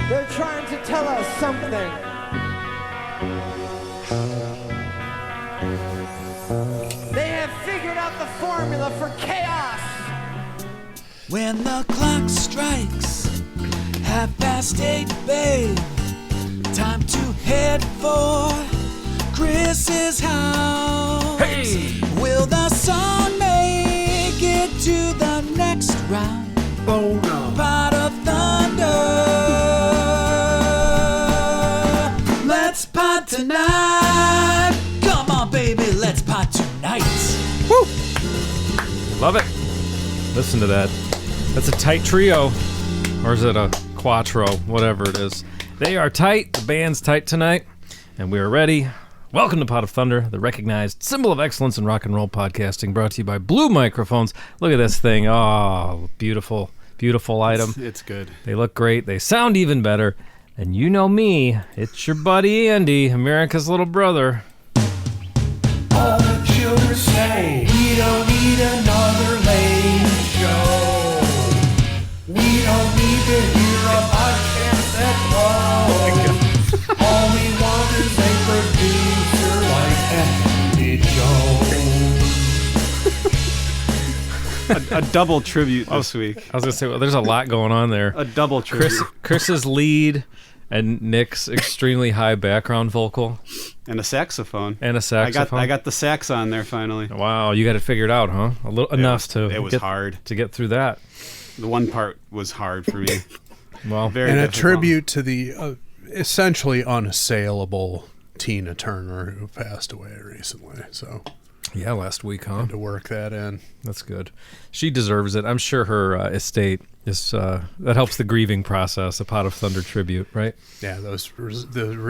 They're trying to tell us something. They have figured out the formula for chaos. When the clock strikes 8:30, babe, time to head for Chris's house. Hey! Will the song make it to the next round? Oh no. Pot of Thunder. Let's pot tonight. Come on, baby, let's pot tonight. Woo! Love it. Listen to that. That's a tight trio. Or is it a quattro? Whatever it is. They are tight. The band's tight tonight. And we are ready. Welcome to Pot of Thunder, the recognized symbol of excellence in rock and roll podcasting, brought to you by Blue Microphones. Look at this thing. Oh, beautiful, beautiful item. It's good. They look great. They sound even better. And you know me. It's your buddy Andy, America's little brother. All the children say we don't need another late show. We don't need to hear a podcast that's low. All we want is a producer like Andy Jones. A double tribute this week. I was going to say, well, there's a lot going on there. A double tribute. Chris's lead and Nick's extremely high background vocal. And a saxophone. I got the sax on there finally. Wow, you got it figured out, huh? It was hard to get through that. The one part was hard for me. Well, very and difficult. a tribute to the essentially unassailable Tina Turner who passed away recently. So yeah, last week, huh? had to work that in. That's good. She deserves it. I'm sure her estate is that helps the grieving process. A Pot of Thunder tribute, right? Yeah, those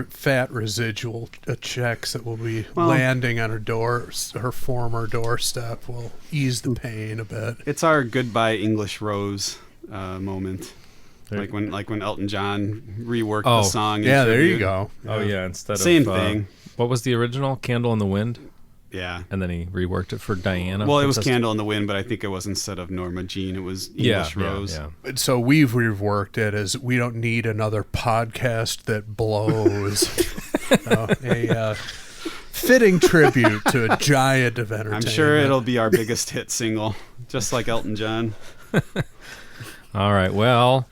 fat residual checks that will be landing on her former doorstep will ease the pain a bit. It's our goodbye English Rose moment. Like when Elton John reworked the song. Yeah, there you go. Oh yeah, instead Same of thing. What was the original? Candle in the Wind. Yeah. And then he reworked it for Diana. Well, it was Candle in the Wind, but I think it was instead of Norma Jean, it was English Rose. Yeah. So we've reworked it as we don't need another podcast that blows. A fitting tribute to a giant of entertainment. I'm sure it'll be our biggest hit single, just like Elton John. All right, well,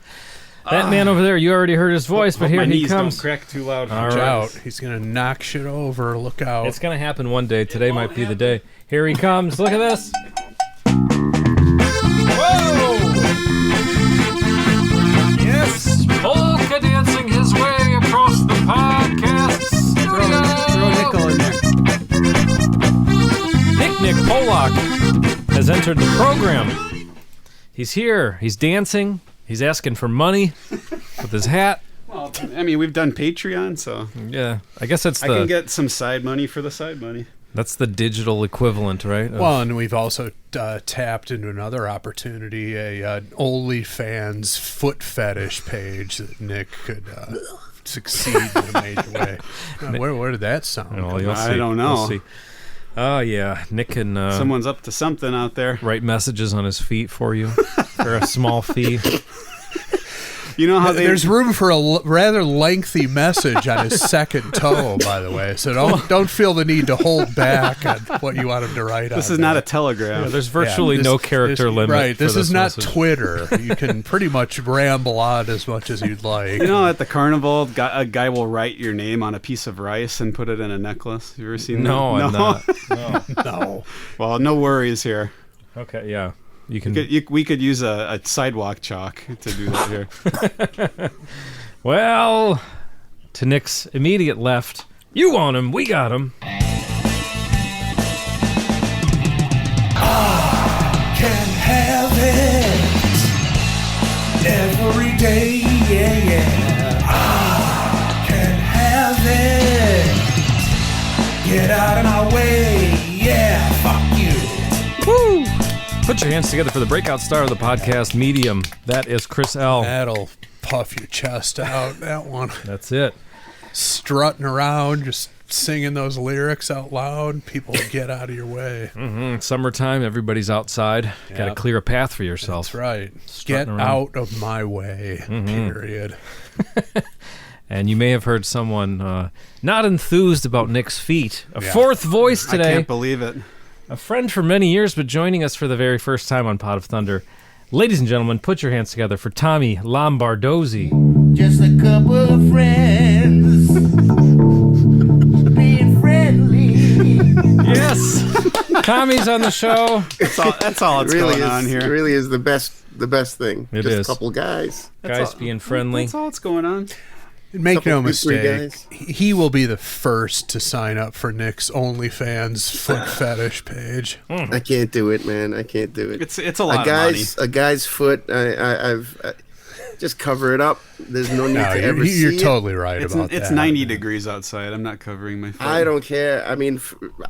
that man over there, you already heard his voice, but here he comes. Don't crack too loud. All Watch right. out. He's going to knock shit over. Look out. It's going to happen one day. Today might be the day. Here he comes. Look at this. Whoa! Yes, polka dancing his way across the podcast studio. Throw a nickel in there. Nick Polak has entered the program. He's here. He's dancing. He's asking for money with his hat. Well, I mean, we've done Patreon, so Yeah, I guess I can get some side money for the side money. That's the digital equivalent, right? Well, and we've also tapped into another opportunity, a OnlyFans foot fetish page that Nick could succeed in a major way. Where did that sound? Well, you'll I see. don't know. You'll see. Oh, yeah. Nick can Someone's up to something out there. write messages on his feet for you for a small fee. You know how There's room for a rather lengthy message on his second toe, by the way. So don't feel the need to hold back on what you want him to write on. This is not a telegram. Yeah, there's virtually no character limit. Right. For This is not message. Twitter. You can pretty much ramble on as much as you'd like. You know, at the carnival, a guy will write your name on a piece of rice and put it in a necklace. You ever seen No, that? I'm not. No. No. Well, no worries here. Okay, yeah. You can. We could use a sidewalk chalk to do that here. Well, to Nick's immediate left, you want him, we got him. Can have it every day, yeah. I can have it. Get out of my way, yeah. Fuck you. Woo! Put your hands together for the breakout star of the podcast medium. That is Chris L. That'll puff your chest out, that one. That's it. Strutting around, just singing those lyrics out loud, people get out of your way. Summertime, everybody's outside. Got to Yep. clear a path for yourself. That's right. Strutting Get around. out of my way, period. And you may have heard someone not enthused about Nick's feet. A fourth voice I today. can't believe it. A friend for many years, but joining us for the very first time on Pot of Thunder. Ladies and gentlemen, put your hands together for Tommy Lombardozzi. Just a couple of friends being friendly. Yes! Tommy's on the show. That's all that's really going is, on here. It really is the best thing. It Just is. a couple guys. Guys being friendly. That's all that's going on. Make no Couple, 2-3 mistake, guys. he will be the first to sign up for Nick's OnlyFans foot fetish page. I can't do it, man. I can't do it. It's a lot of money. A guy's foot. I've just cover it up. There's no need No, to ever you're see totally right It's about it's that. 90 degrees outside. I'm not covering my foot. I don't care. I mean,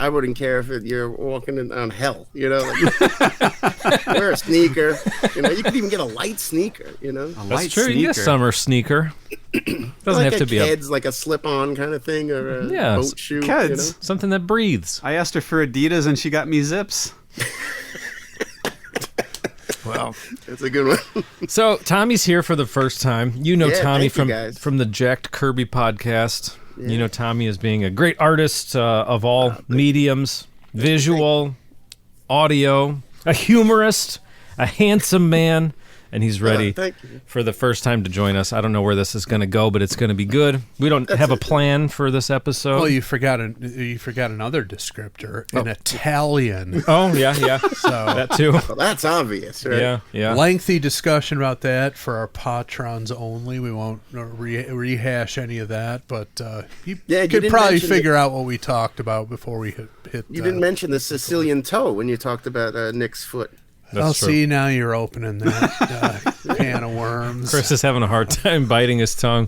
I wouldn't care if you're walking on hell. You know, like, wear a sneaker. You know, you could even get a light sneaker. You know, A That's light true. You get a sneaker. summer sneaker. Doesn't like have a to be a Keds, like a slip-on kind of thing, or a Yeah, boat shoe. Keds. You know? something that breathes. I asked her for Adidas and she got me Zips. Wow. That's a good one. So Tommy's here for the first time. You know Yeah, Tommy thank you, guys. from the Jacked Kirby podcast. You know Tommy as being a great artist of all mediums, visual, audio, a humorist, a handsome man, and he's ready Thank you. for the first time to join us. I don't know where this is going to go, but it's going to be good. We don't have a plan for this episode. Well, you forgot another descriptor, an Italian. Oh, yeah. So that too. Well, that's obvious, right? Yeah. Lengthy discussion about that for our patrons only. We won't rehash any of that, but you Yeah, you could didn't probably mention figure out what we talked about before we hit You didn't mention the Sicilian toe when you talked about Nick's foot. That's true. see, now you're opening that can of worms. Chris is having a hard time biting his tongue.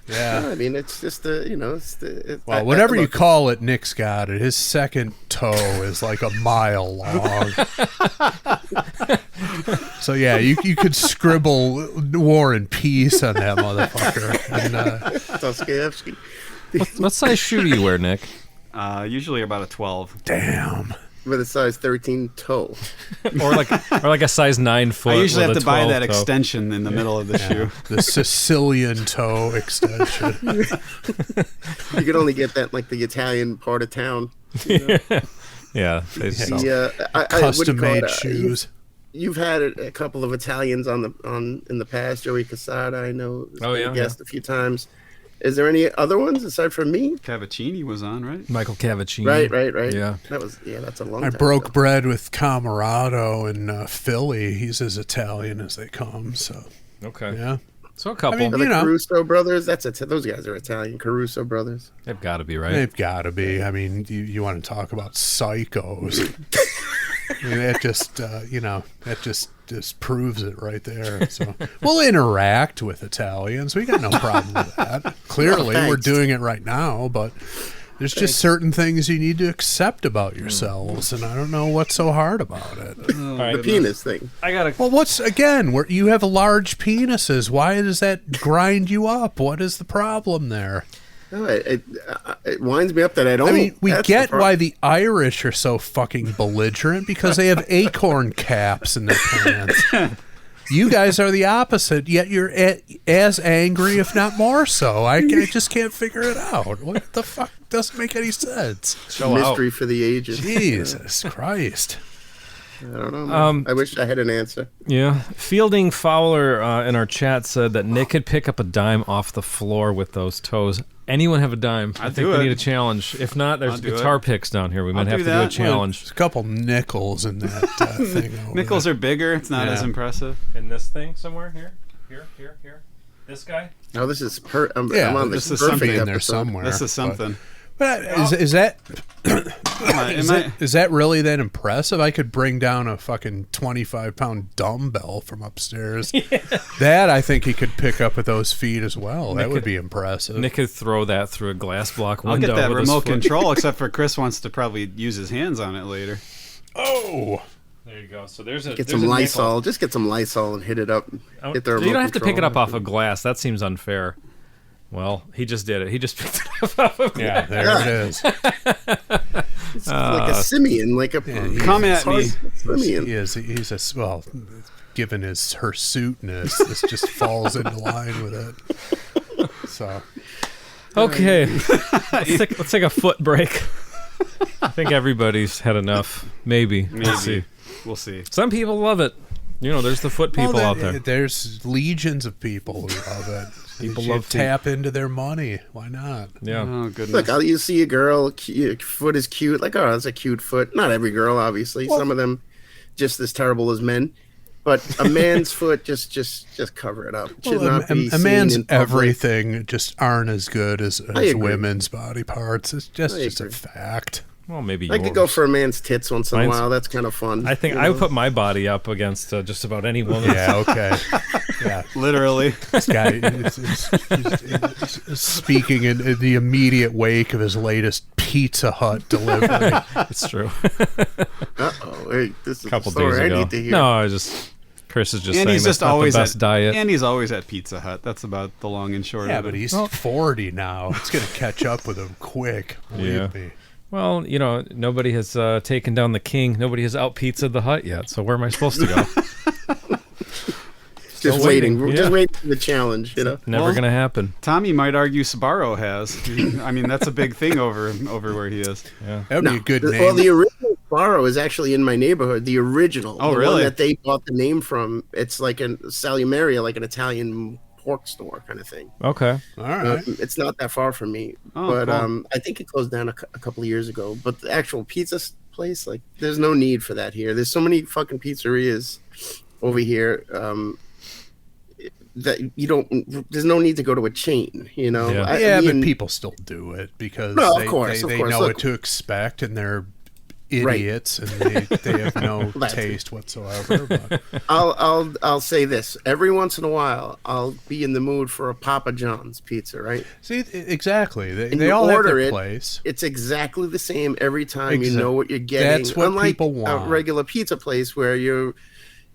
Yeah. I mean, it's just Well, whatever you call it, Nick's got it. His second toe is like a mile long. So yeah, you could scribble War and Peace on that motherfucker. And, Dostoevsky. What size shoe do you wear, Nick? Usually about a 12. damn. With a size 13 toe. Or like a size 9 foot. I usually with have a to buy 12 that toe. extension in the middle of the shoe. The Sicilian toe extension. You could only get that in, like, the Italian part of town. Yeah. they sell- What do Custom you call made it? shoes. You've had a couple of Italians in the past. Joey Casada, I know, has Oh, been yeah, a guest a few times. Is there any other ones aside from me? Cavaccini was on, right? Michael Cavaccini. Right. Yeah. That's a long I time broke ago. bread with Camarado in Philly. He's as Italian as they come. So Okay. yeah. So a couple. I mean, Are the you know. Caruso brothers? Those guys are Italian. Caruso brothers. They've got to be, right? They've got to be. I mean, you want to talk about psychos? I mean, that just proves it right there. So we'll interact with Italians. We got no problem with that. Clearly, we're thanks. doing it right now, but there's just certain things you need to accept about yourselves, and I don't know what's so hard about it. All right. The penis thing. I got to. Well, where you have large penises? Why does that grind you up? What is the problem there? No, it winds me up that I don't. I mean, we that's get the why the Irish are so fucking belligerent because they have acorn caps in their pants. You guys are the opposite, yet you're as angry, if not more so. I just can't figure it out. What the fuck? Doesn't make any sense. mystery for the ages. Jesus Christ. I don't know. Man. I wish I had an answer. Yeah. Fielding Fowler in our chat said that Nick could pick up a dime off the floor with those toes. Anyone have a dime? I think do we it. need a challenge. If not, there's I'll do guitar it. picks down here. We might I'll have do to do a that. challenge. There's a couple nickels in that thing. over Nickels there. are bigger. It's not Yeah. as impressive. In this thing somewhere? Here. This guy? Oh, this is I'm Yeah, on the this is perfect something in there episode. somewhere. This is something. But is that Am is that really that impressive? I could bring down a fucking 25-pound dumbbell from upstairs. That I think he could pick up with those feet as well. That would be impressive. Nick could throw that through a glass block I'll window. get that with his remote foot. control, except for Chris wants to probably use his hands on it later. Oh, There you go. So there's a Get there's some a Lysol. Just get some Lysol and hit it up. nickel. Hit the You remote don't have to pick it control. up off of glass. That seems unfair. Well, he just did it. He just picked it up. Yeah, there it is. It's like a simian, like a Come at me. simian. He's a well, given her suitness, this just falls into line with it. So Okay, let's take a foot break. I think everybody's had enough. Maybe. We'll see. We'll see. Some people love it. You know, there's the foot people out there. There's legions of people who love it. People You love feet. tap into their money. Why not? Yeah. Oh goodness. Look, you see a girl, foot is cute. Like, oh, that's a cute foot. Not every girl, obviously. Some of them just as terrible as men. But a man's foot, just cover it up. It should not be a seen man's in public. everything just aren't as good as agree. women's body parts. It's just a agree. fact. Well, maybe I could go for a man's tits once in a Mine's- while. That's kind of fun. I think I would put my body up against just about any woman. Yeah, okay. Yeah. Literally. This guy is speaking in the immediate wake of his latest Pizza Hut delivery. It's true. Uh-oh. Hey, this is A couple a story days I ago. need to hear. No, Chris is just And saying he's that's just not always the best at diet. And he's always at Pizza Hut. That's about the long and short Yeah, of it. but he's 40 now. It's going to catch up with him quick. Yeah. Believe me. Well, you know, nobody has taken down the king. Nobody has out pizza the hut yet. So where am I supposed to go? Just waiting. waiting, We're yeah. just waiting for the challenge, you know? Never Well- gonna happen. Tommy might argue Sbarro has. I mean, that's a big thing over where he is. Yeah. That would be a good name. Well, the original Sbarro is actually in my neighborhood. The original. Oh, the really? one that they bought the name from. It's like a Salumeria, like an Italian pork store kind of thing. Okay. All right. It's not that far from me. Oh, but cool. I think it closed down a couple of years ago. But the actual pizza place, like, there's no need for that here. There's so many fucking pizzerias over here. That you don't. There's no need to go to a chain. You know. Yeah. Yeah, mean, but people still do it because No, of they course. know Look, what to expect and they're idiots and they have no That's it. taste whatsoever. But I'll say this. Every once in a while, I'll be in the mood for a Papa John's pizza. Right. see, exactly. And They you all have order their it, place. It's exactly the same every time. You know what you're getting. That's what Unlike people want. a regular pizza place where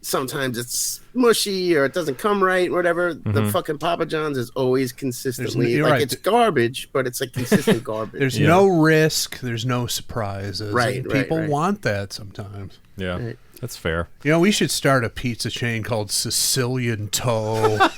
sometimes it's mushy or it doesn't come right, whatever. The fucking Papa John's is always consistently you're like right. it's garbage, but it's like consistent garbage. There's no risk. There's no surprises. Right, and right, people right. want that sometimes. Yeah. Right. That's fair. You know, we should start a pizza chain called Sicilian Toe.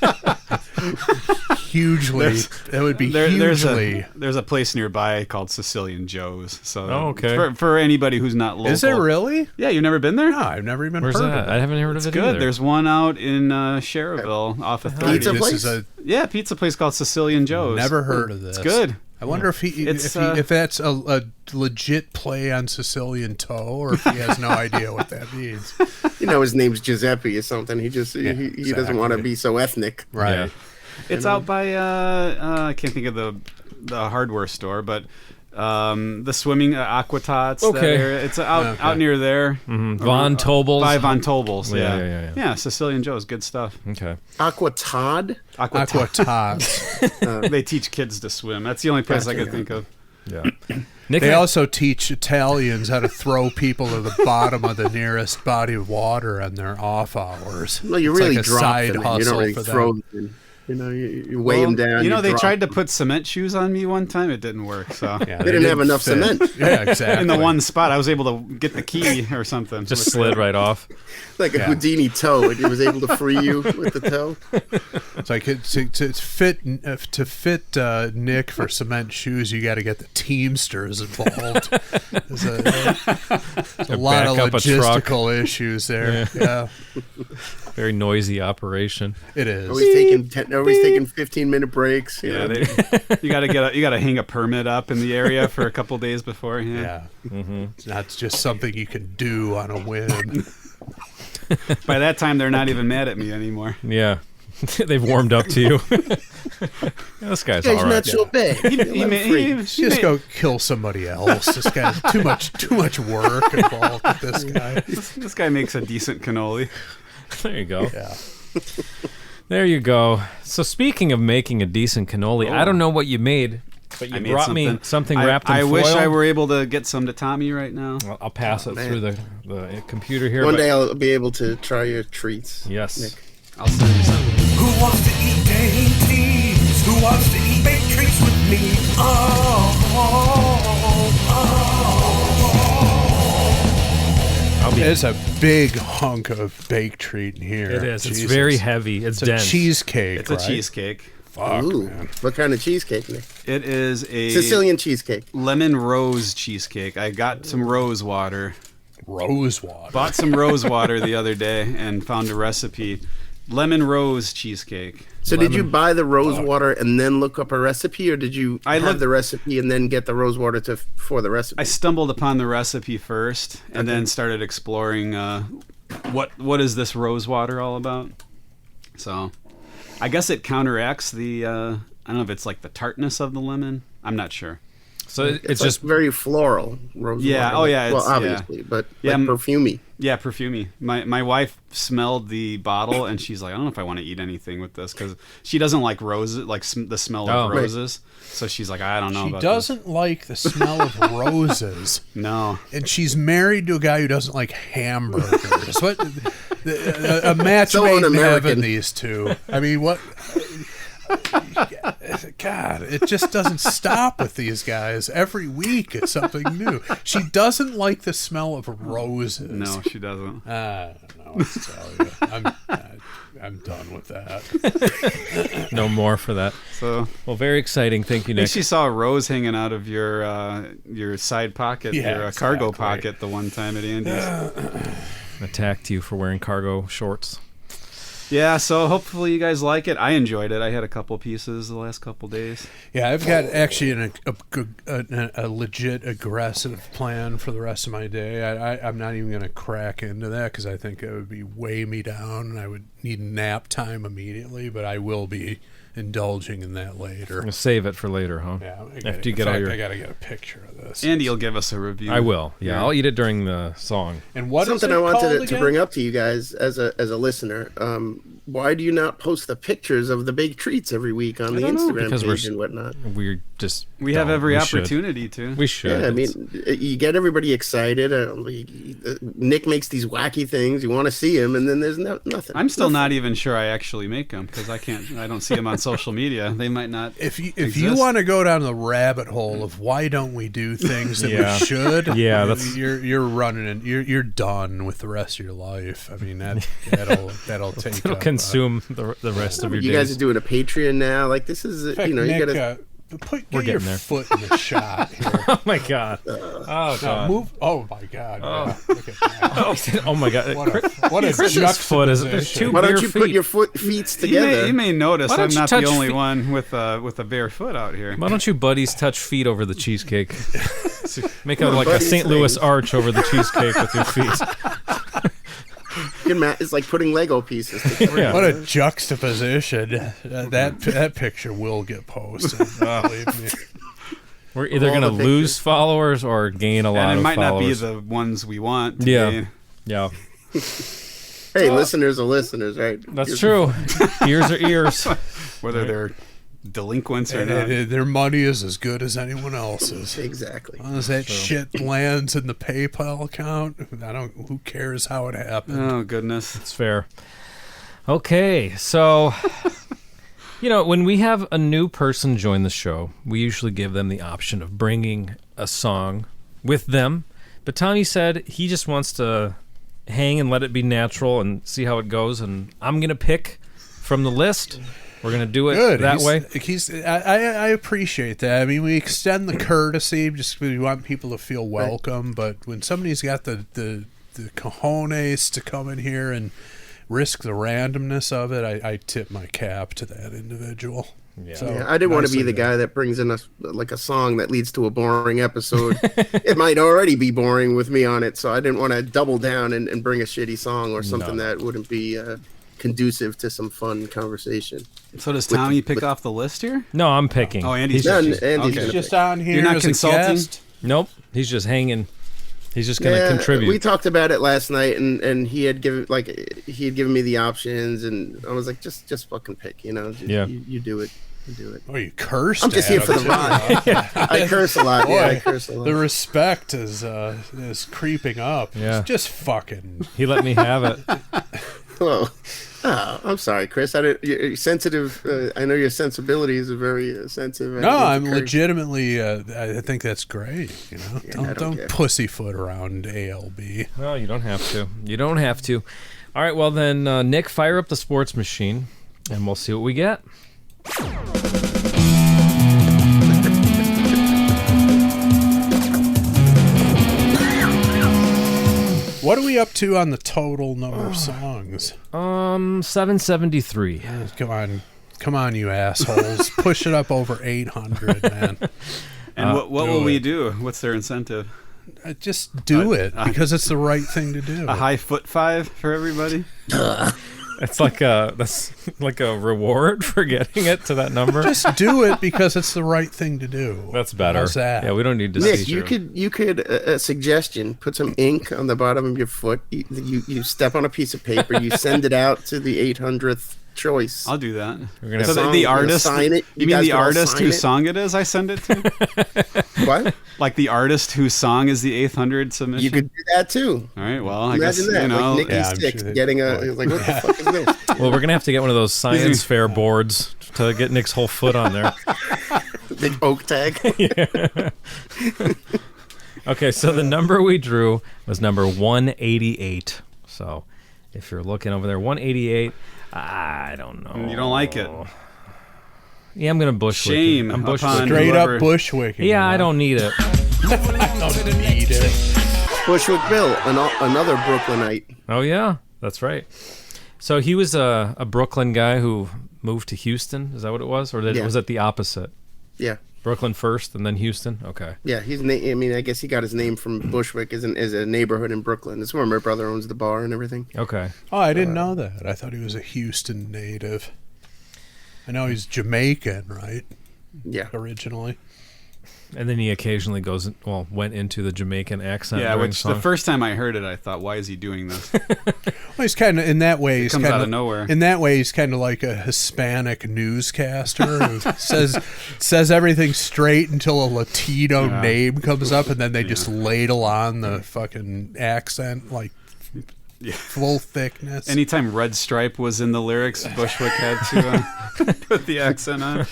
Hugely. That would be hugely. There's a place nearby called Sicilian Joe's. So Oh, okay. for anybody who's not local. Is it really? Yeah, you've never been there? No, I've never even Where's heard that? of I it. haven't heard of it Good. either. There's one out in Cherville off of 30. Pizza This place? is a Yeah, pizza place called Sicilian Joe's. never heard of this. It's good. I wonder if if that's a legit play on Sicilian Toe, or if he has no idea what that means. You know, his name's Giuseppe or something. He just he doesn't want to exactly. be so ethnic. Right. Yeah. It's out by I can't think of the hardware store, but the swimming Aqua Tots. Okay. That area. It's out near there. Von Tobel's. By Von Tobel's. Yeah. Yeah, Sicilian Joe's good stuff. Okay. Aqua Todd. Aqua Aqua Tots. They teach kids to swim. That's the only place I could think of. Yeah. Nick, They also teach Italians how to throw people to the bottom of the nearest body of water on their off hours. Well, you It's really like a drop side them. You hustle don't really for throw them. them. You know, you weigh them down. You know, they drop tried to them. put cement shoes on me one time. It didn't work. So Yeah, They didn't have enough fit. cement. Yeah, exactly. in the one spot, I was able to get the key or something. just slid right off. Like a Houdini toe. It was able to free you with the toe. It's like to fit Nick for cement shoes, you got to get the Teamsters involved. There's a lot of back up a truck. logistical issues there. Yeah, Very noisy operation. it is. Always taking 15-minute breaks. You Yeah, know? you gotta hang a permit up in the area for a couple days before. Yeah. Yeah, it's not just something you can do on a whim. By that time, they're not even mad at me anymore. Yeah. They've warmed up to you. This guy's all Guy's right. not so bad. Just go kill somebody else. This guy's too much work involved with this guy. This guy makes a decent cannoli. There you go. Yeah. There you go. So speaking of making a decent cannoli, I don't know what you made, but you I made brought me something wrapped in I foil. wish I were able to get some to Tommy right now. I'll pass it man. through the computer here. One but- day I'll be able to try your treats. Yes. Nick. I'll send you some. Who wants to eat dainties? Who wants to eat bacon? me. There's a big hunk of baked treat in here. It is. It's Jesus. very heavy. It's It's dense. a cheesecake. It's a right? cheesecake. Fuck, Ooh, man. what kind of cheesecake, Nick? It is a Sicilian cheesecake. lemon rose cheesecake. I got some rose water. Rose water. Bought some rose water the other day and found a recipe. Lemon rose cheesecake. So did you buy the rose water and then look up a recipe, or did you have the recipe and then get the rose water for the recipe? I stumbled upon the recipe first and then started exploring what is this rose water all about. So I guess it counteracts the I don't know if it's like the tartness of the lemon. I'm not sure. So it's like just very floral rose Yeah, water. oh, yeah, Well, it's- obviously, but Yeah, like perfumey. Yeah, perfumey. My wife smelled the bottle and she's like, I don't know if I want to eat anything with this because she doesn't like roses, like the smell Oh. of Right. roses. So she's like, I don't know She about doesn't like the smell of roses. this. No. And she's married to a guy who doesn't like hamburgers. What a match So made in un-American. heaven, these two. I mean, what? God, it just doesn't stop with these guys. Every week it's something new. She doesn't like the smell of roses. No, she doesn't. I don't know what to tell you. I'm done with that. no more for that. So Well, very exciting. Thank you, I think Nick. she saw a rose hanging out of your side pocket, Yeah, your cargo exactly. pocket the one time at Andy's. Attacked you for wearing cargo shorts. Yeah, so hopefully you guys like it. I enjoyed it. I had a couple pieces the last couple days. Yeah, I've got actually a legit aggressive plan for the rest of my day. I'm not even going to crack into that because I think it would be weigh me down and I would need nap time immediately, but I will be indulging in that later. I'm gonna save it for later, huh? Yeah, After you get all your, I got to get a picture of this. Andy will give us a review. I will. Yeah, I'll eat it during the song. And what is Something it I wanted called to again? bring up to you guys as a listener. Why do you not post the pictures of the big treats every week on the don't know, Instagram because page and whatnot? We're just We have don't. every We should. opportunity to. We should. Yeah, I It's- mean, you get everybody excited. Nick makes these wacky things. You want to see him, and then there's nothing. I'm still not even sure I actually make them because I don't see them on social media. They might not. If you exist. want to go down the rabbit hole of why don't we do things that Yeah. we should, Yeah, that's- you're running and you're done with the rest of your life. I mean that'll take It'll up, consume the rest of your You days. guys are doing a Patreon now. Like this is, in fact, you Nick, you gotta. We're get your getting there. foot in the shot here. Oh my god! Oh Now god! move. Oh my God! Yeah, look at that. Oh my god! What a Chris's foot is there's juxtaposition. two Why don't bare you put feet. your feet together? You may notice Why don't I'm you not the touch only feet? one with a bare foot out here. Why don't you buddies touch feet over the cheesecake? Make a Come on, like a buddies, St. Louis things. arch over the cheesecake with your feet. It's like putting Lego pieces together. Yeah. What a juxtaposition! That picture will get posted. Believe me. We're either All gonna the lose followers or gain a lot And it of might not be followers. the ones we want. To Yeah. be. Yeah, Hey, listeners are listeners, right? that's true. Ears are ears. Whether they're delinquents or not. Their money is as good as anyone else's. Exactly. As long as that shit lands in the PayPal account, who cares how it happened? Oh goodness. It's fair. Okay, so when we have a new person join the show, we usually give them the option of bringing a song with them. But Tommy said he just wants to hang and let it be natural and see how it goes. And I'm gonna pick from the list. We're gonna do it Good. that way. I appreciate that. I mean, we extend the courtesy just because we want people to feel welcome. But when somebody's got the cojones to come in here and risk the randomness of it, I tip my cap to that individual. Yeah. So, Yeah, I didn't want to be nicely the done. guy that brings in a song that leads to a boring episode. It might already be boring with me on it, so I didn't want to double down and bring a shitty song or something that wouldn't be conducive to some fun conversation. So does Tommy pick off the list here? No, I'm picking. Oh, Andy's No, just, Andy's okay. gonna Just pick. on here You're not as consulting? a guest. Nope. He's just hanging. He's just gonna contribute. We talked about it last night, and he had given me the options, and I was like, just fucking pick, Yeah. you do it. You do it. Oh, you cursed. I'm just at here for him, the too. ride. I curse a lot. Yeah, I Boy, curse a lot. the respect is creeping up. Yeah. Just fucking. He let me have it. Well, I'm sorry, Chris. You're sensitive. I know your sensibilities are very sensitive. No, I'm legitimately. I think that's great. You know, Yeah, don't pussyfoot around ALB. No, you don't have to. You don't have to. All right, well then, Nick, fire up the sports machine, and we'll see what we get. What are we up to on the total number of songs? 773. Come on, you assholes! Push it up over 800, man. And what will we do? What's their incentive? Just do it because it's the right thing to do. A high foot five for everybody? That's like a reward for getting it to that number. Just do it because it's the right thing to do. That's better. How's that? Yeah, we don't need to Nick, see you could a suggestion. Put some ink on the bottom of your foot. You step on a piece of paper. You send it out to the 800th choice. I'll do that. We're gonna So have the artist, sign it. you mean guys the can all artist sign whose it? song it is I send it to? What? Like the artist whose song is the 800 submission? You could do that too. All right, well, I Imagine guess, that. you know. Like Nicky Yeah, I'm Six sure getting a like, what the fuck is this? Well, we're gonna have to get one of those science fair boards to get Nick's whole foot on there. Big oak tag. Okay, so the number we drew was number 188. So if you're looking over there, 188. I don't know. You don't like it. Yeah, I'm gonna bushwick. Shame I'm bushwick. upon Straight whoever- up bushwicking. Yeah, I don't need it. I don't need it. Bushwick Bill, another Brooklynite. Oh yeah, that's right. So he was a Brooklyn guy who moved to Houston. Is that what it was, or Yeah. was it the opposite? Yeah. Brooklyn first and then Houston. Okay. Yeah, I mean, I guess he got his name from Bushwick as a neighborhood in Brooklyn. It's where my brother owns the bar and everything. Okay. Oh, I didn't know that. I thought he was a Houston native. I know he's Jamaican, right? Yeah. Originally. And then he occasionally went into the Jamaican accent. Yeah, during which song. the first time I heard it, I thought, why is he doing this? Well, he's kind of in that way. He's comes kind out of nowhere. In that way, he's kind of like a Hispanic newscaster who says everything straight until a Latino name comes up, and then they just ladle on the fucking accent like full thickness. Anytime Red Stripe was in the lyrics, Bushwick had to put the accent on.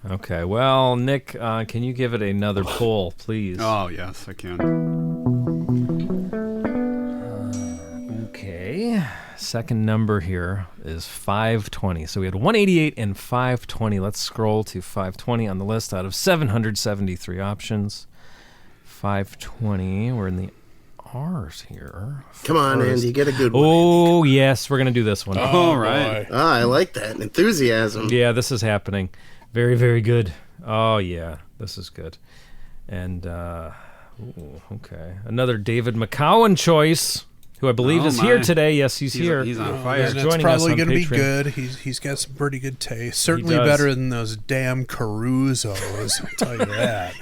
Okay. Well, Nick, can you give it another pull, please? Oh, yes, I can. Okay. Second number here is 520. So we had 188 and 520. Let's scroll to 520 on the list out of 773 options. 520. We're in the R's here. Come on, First. Andy, get a good one. Oh, yes. We're going to do this one. All right. boy. I like that. Enthusiasm. Yeah, this is happening. Very, very good. Oh, yeah. This is good. And, okay. Another David McCowan choice, who I believe Oh, is here my. today. Yes, he's here. He's on And fire. He's that's joining us probably on going to be Patreon. good. He's got some pretty good taste. Certainly does. better than those damn Caruzos. I'll tell you that.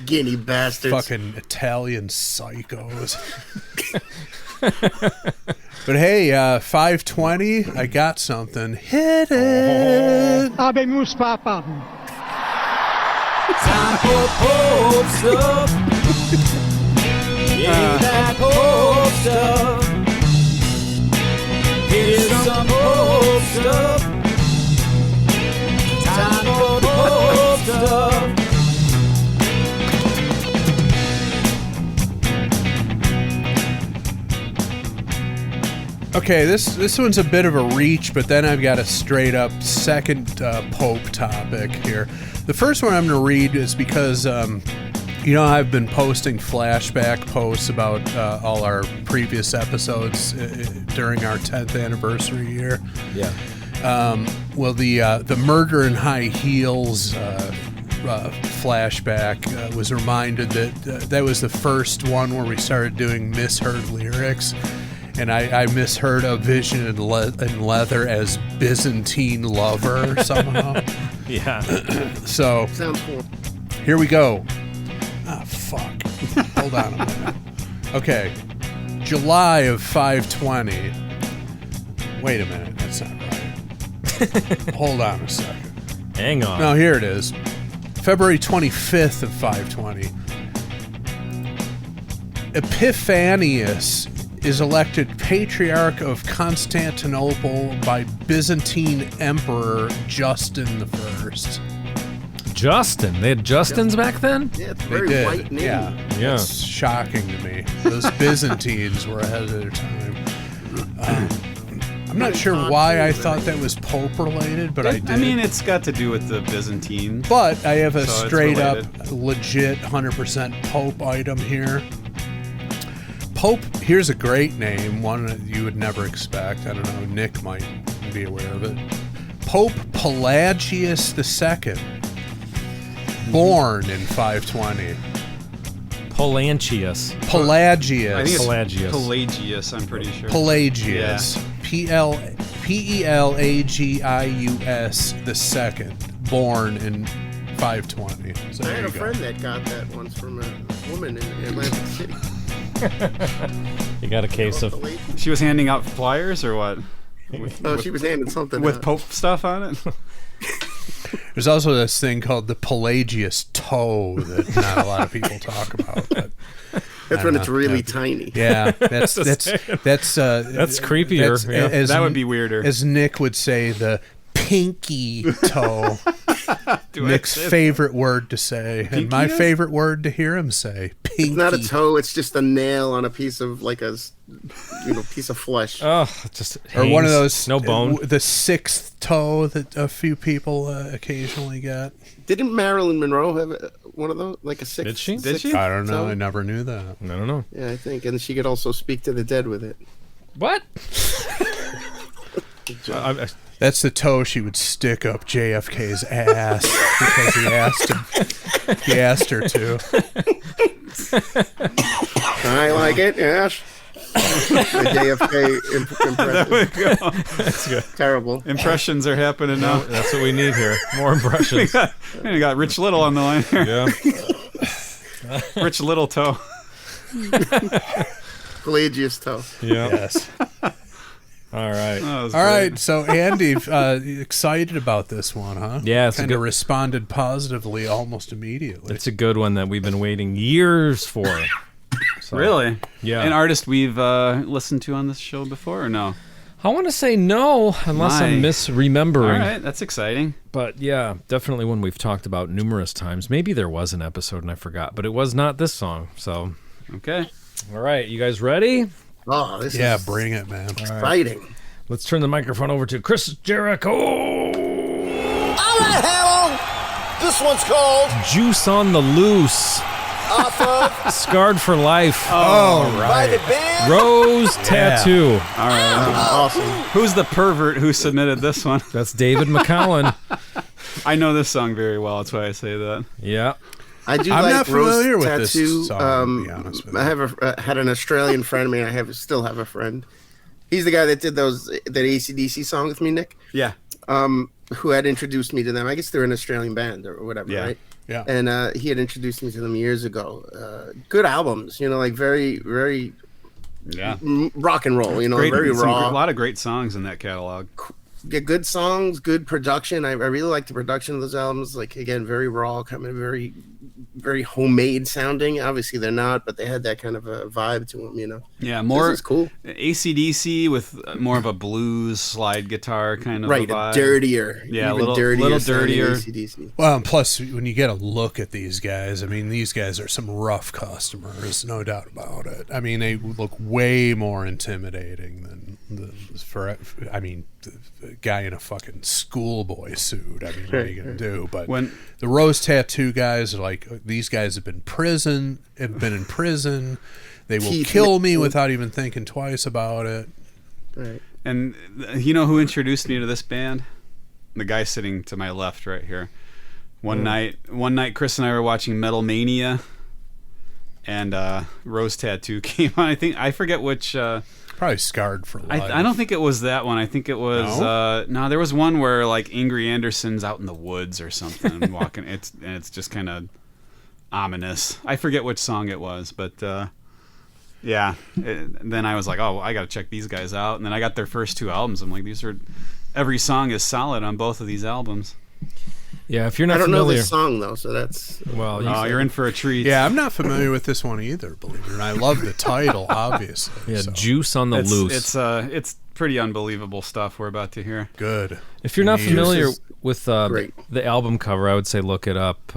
Guinea bastards. Fucking Italian psychos. But hey, 520, I got something. Hit it. Habemus Papa. Time for Pope stuff. Yeah, that Pope stuff. Here's some Pope stuff. Time for Pope stuff. Okay, this one's a bit of a reach, but then I've got a straight up second Pope topic here. The first one I'm going to read is because, I've been posting flashback posts about all our previous episodes during our 10th anniversary year. Yeah. Well, the Murder in High Heels flashback was reminded that that was the first one where we started doing misheard lyrics. And I misheard a vision in leather as Byzantine lover somehow. Yeah. So Sounds cool. here we go. Ah, fuck. Hold on a minute. Okay. July of 520. Wait a minute. That's not right. Hold on a second. Hang on. No, here it is. February 25th of 520. Epiphanius is elected Patriarch of Constantinople by Byzantine Emperor Justin I. Justin. They had Justins back then? Yeah, it's a They very did. white name. Yeah. Yeah. It's shocking to me. Those Byzantines were ahead of their time. I'm not sure why I thought that was Pope related, but I did. I mean, it's got to do with the Byzantine. But I have a So it's straight up, related. legit 100% Pope item here. Pope, here's a great name, one that you would never expect. I don't know, Nick might be aware of it. Pope Pelagius II, born in 520. Pelagius. Pelagius. I think it's Pelagius. Pelagius, I'm pretty sure. Pelagius. Pelagius II, born in 520. So I there had you a go. friend that got that once from a woman in Atlantic City. You got a case of. She was handing out flyers or what? Oh, she was handing something With out. Pope stuff on it? There's also this thing called the Pelagius toe that not a lot of people talk about. But That's when it's really tiny. yeah, that's creepier, that's- yeah. as- That would be weirder. As Nick would say, the pinky toe. Do I Nick's say- favorite word to say, and my Pinky is? favorite word to hear him say. Pinky. It's not a toe. It's just a nail on a piece of piece of flesh. Oh, just Or one of hangs, those. no bone. The sixth toe that a few people occasionally get. Didn't Marilyn Monroe have one of those? Like a six? Did she? Did she? I don't know. toe? I never knew that. I don't know. Yeah, I think. And she could also speak to the dead with it. What? That's the toe she would stick up JFK's ass because he asked her to. I like it, yes. The JFK impression. That's good. Terrible. Impressions are happening now. That's what we need here. More impressions. We got Rich Little on the line here. Yeah. Rich Little toe. Pelagius toe. Yeah. Yes. All right. That was All great. right. So, Andy, excited about this one, huh? Yeah, it's a kind of good- responded positively almost immediately. It's a good one that we've been waiting years for. So, Really? Yeah. An artist we've listened to on this show before or no? I want to say no, unless I'm My. misremembering. All right, that's exciting. But yeah, definitely one we've talked about numerous times. Maybe there was an episode and I forgot, but it was not this song. So, Okay. all right, you guys ready? Oh, this is bring it, man. exciting. Let's turn the microphone over to Chris Jericho. All right, Harold. This one's called Juice on the Loose. Off of Scarred for Life. by the band. Rose Tattoo. All right. Awesome. Who's the pervert who submitted this one? That's David McCollin. I know this song very well. That's why I say that. Yeah. I do I'm like not Rose familiar with Tattoo. this song, to be honest with you. I have had an Australian friend of mine. I still have a friend. He's the guy that did that AC/DC song with me, Nick. Yeah. Who had introduced me to them. I guess they're an Australian band or whatever, Yeah. right? Yeah. And he had introduced me to them years ago. Good albums, like very, very Yeah. rock and roll. Great, Very a raw. lot of great songs in that catalog. Yeah, good songs, good production. I really like the production of those albums. Like again, very raw, kind of very, very homemade sounding. Obviously, they're not, but they had that kind of a vibe to them. Yeah, more This is cool. AC/DC with more of a blues slide guitar kind of Right, a vibe. dirtier. Yeah, a even little dirtier. sounding dirtier. AC/DC. Well, and plus, when you get a look at these guys, I mean, these guys are some rough customers, no doubt about it. I mean, they look way more intimidating than the guy in a fucking schoolboy suit. I mean, what are you gonna do? But When- the Rose Tattoo guys are like, these guys have been in prison. They will Keith kill me Mitchell. without even thinking twice about it. Right. And you know who introduced me to this band? The guy sitting to my left right here. One night, Chris and I were watching Metal Mania, and Rose Tattoo came on. I forget which. Probably Scarred for Life. I don't think it was that one. I think it was no. There was one where like Ingrid Anderson's out in the woods or something, walking. It's just kind of ominous. I forget which song it was, but yeah. Then I was like, oh, I got to check these guys out. And then I got their first two albums. I'm like, every song is solid on both of these albums. Yeah, if you're not I don't know familiar, this song though, so that's well, Oh, you're in for a treat. Yeah, I'm not familiar with this one either, believe it or not. I love the title, obviously. yeah, so. Juice on the Loose. It's pretty unbelievable stuff we're about to hear. Good. If you're not familiar is with great. the album cover, I would say look it up.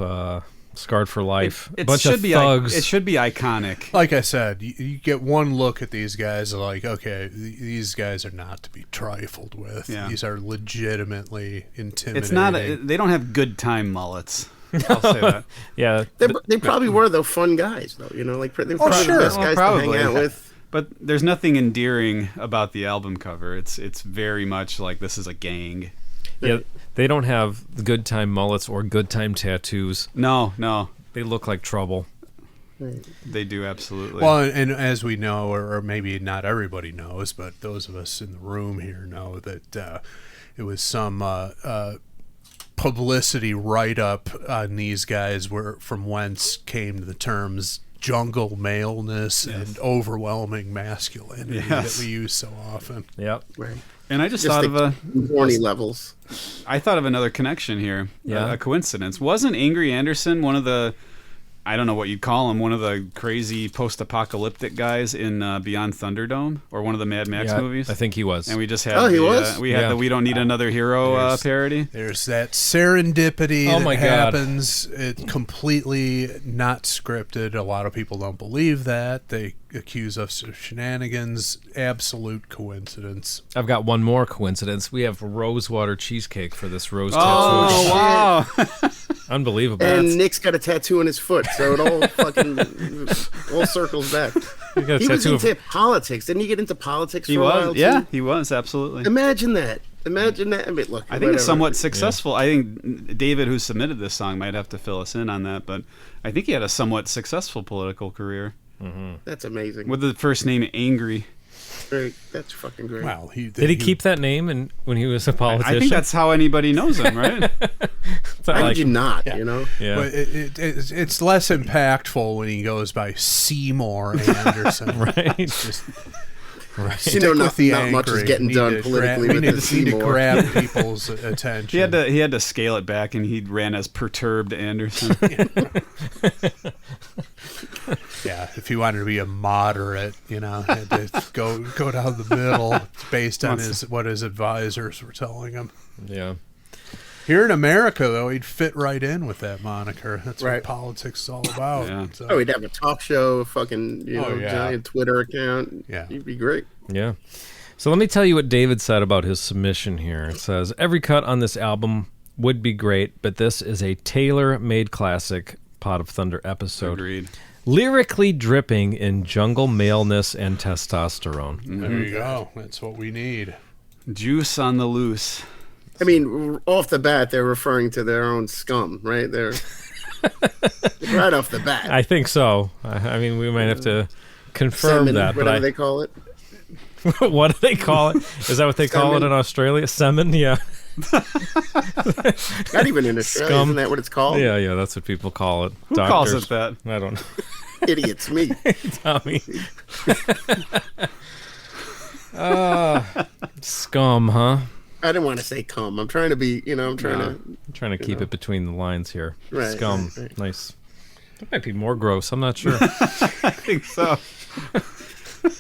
Scarred for Life. It Bunch should of be thugs. it should be iconic. Like I said, you get one look at these guys, like, okay, these guys are not to be trifled with. Yeah. These are legitimately intimidating. It's not. They don't have good time mullets. I'll say that. Yeah, they probably were though fun guys though. You know, like they're probably sure. the best Well, guys probably. to hang out with. But there's nothing endearing about the album cover. It's very much like this is a gang. yeah. They don't have the good time mullets or good time tattoos. No, They look like trouble. they do absolutely. Well, and as we know, or maybe not everybody knows, but those of us in the room here know that it was some publicity write-up on these guys from whence came the terms jungle maleness and overwhelming masculinity that we use so often. Yep. Right. and I just Just thought the of horny levels. I thought of another connection here. Yeah. A coincidence. Wasn't Angry Anderson one of the, I don't know what you'd call him, one of the crazy post-apocalyptic guys in Beyond Thunderdome, or one of the Mad Max Yeah, movies? I think he was. And we just had he was? we had Yeah. the We Don't Need Another Hero parody. There's that serendipity Oh that my God. happens. It's completely not scripted. A lot of people don't believe that. They accuse us of shenanigans. Absolute coincidence. I've got one more coincidence. We have rosewater cheesecake for this rose tattoo. Oh, wow. Unbelievable. And Nick's got a tattoo on his foot, so it all fucking all circles back. You got a He was tattoo of- into politics. Didn't he get into politics He for a while was, too? yeah, he was, absolutely. Imagine that. Imagine that. I mean, look, I think it's somewhat successful. I think David, who submitted this song, might have to fill us in on that, but I think he had a somewhat successful political career That's amazing. with the first name Angry. Great. That's fucking great. Wow. Did he keep that name when he was a politician? I think that's how anybody knows him, right? It's not How like- did you not? You know. Yeah. But it's less impactful when he goes by Seymour Anderson. Right. Just You know, stick not with the much is anchoring. getting Need done to politically grab, with need the to Seymour. grab people's attention. He had to scale it back, and he ran as Perturbed Anderson. Yeah, if he wanted to be a moderate, had to go down the middle based on what his advisors were telling him. Yeah. Here in America, though, he'd fit right in with that moniker. That's Right. what politics is all about. Yeah. So, Oh, he'd have a talk show, a fucking yeah. giant Twitter account. Yeah. He'd be great. Yeah. So let me tell you what David said about his submission here. It says, every cut on this album would be great, but this is a tailor-made classic Pot of Thunder episode. Agreed. Lyrically dripping in jungle maleness and testosterone. there you go. That's what we need. Juice on the loose. I mean, off the bat, they're referring to their own scum, right? They're right off the bat. I think so. I mean, we might have to confirm Semen, that. whatever But they call it. what do they call it? Is that what they call it Semen. in Australia? Semen? Yeah. Not even in Australia. Scum. Isn't that what it's called? Yeah, that's what people call it. Who calls it that? I don't know. Idiots, me. Tommy. Scum, huh? I didn't want to say cum. I'm trying to be, I'm trying to. I'm trying to keep it between the lines here. Right, Scum. right. Nice. That might be more gross. I'm not sure. I think so.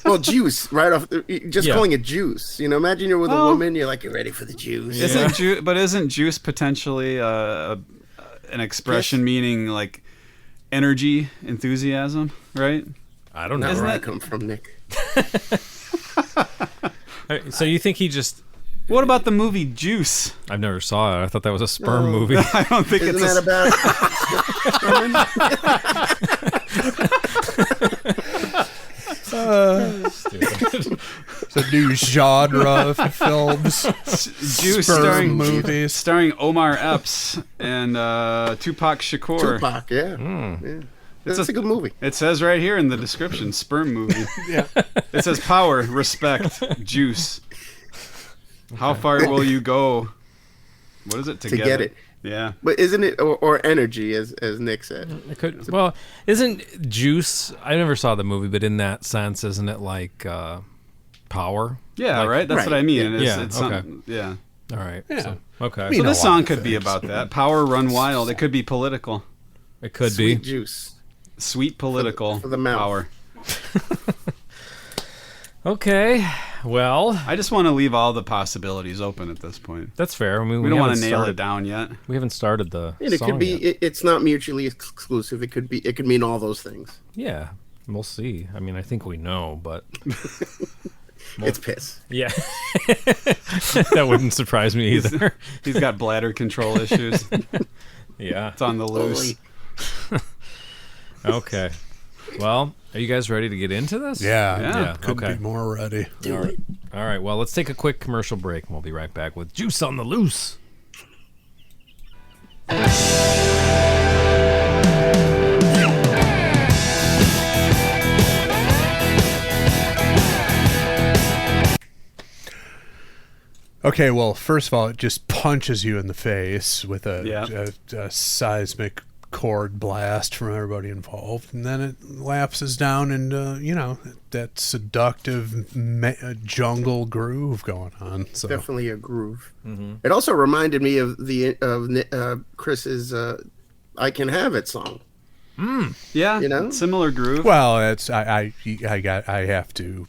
Well, juice, right off. Just Yeah. calling it juice. Imagine you're with a woman. You're like, you're ready for the juice. Isn't juice potentially an expression meaning like energy, enthusiasm, right? I don't Not know. where I that- come from, Nick. So you think he just... What about the movie Juice? I've never saw it. I thought that was a sperm movie. I don't think Isn't it's that about? It's a new genre of films. Juice Sperm movies. starring Omar Epps and Tupac Shakur. Tupac, yeah. Yeah. It's a good movie. It says right here in the description, sperm movie. Yeah. It says power, respect, juice. How far will you go? What is it to get it. Yeah. But isn't it or energy, as Nick said? It could, well, isn't Juice... I never saw the movie, but in that sense, isn't it like power? Yeah, Like- right. That's what Right, I mean. yeah. It's Okay. something- yeah. All right. Yeah. So, okay. mean, So a this lot song of could be things. about that. Power Run Wild. It could be political. It could Sweet be. juice. Sweet political for the mouth. power. Okay. Well, I just want to leave all the possibilities open at this point. that's fair. I mean, We don't want to haven't nail started- it down yet. We haven't started the And it song could be. yet. It's not mutually exclusive. It could mean all those things. Yeah, we'll see. I mean, I think we know, but It's piss. yeah, that wouldn't surprise me either. He's got bladder control issues. Yeah. It's on the loose. Okay. Well, are you guys ready to get into this? Yeah. Couldn't Okay. be more ready. All right. Well, let's take a quick commercial break, and we'll be right back with Juice on the Loose. Okay, well, first of all, it just punches you in the face with a seismic chord blast from everybody involved, and then it lapses down into that seductive jungle groove going on. So Definitely a groove. It also reminded me of Chris's "I Can Have It" song. Yeah, similar groove. well, it's I have to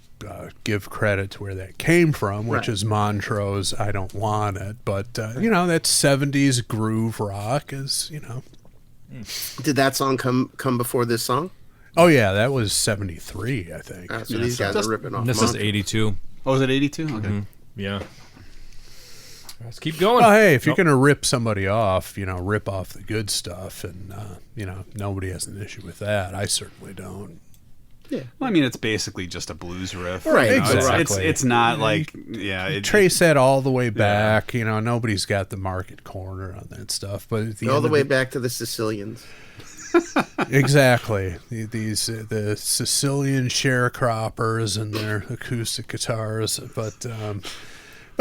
give credit to where that came from, which Right. is Montrose "I Don't Want It," but that 70s groove rock is Did that song come before this song? Oh yeah, that was 73, I think. So these guys are ripping off. This is Montrose. 82. Oh, was it 82? Okay. Yeah. Let's keep going. Well, hey, if you're Nope. going to rip somebody off, rip off the good stuff, and nobody has an issue with that. I certainly don't. Well, I mean, it's basically just a blues riff. Right, exactly. It's not like Trace that all the way back. Nobody's got the market corner on that stuff. But at the all end the of way back to the Sicilians. Exactly. The Sicilian sharecroppers and their acoustic guitars, but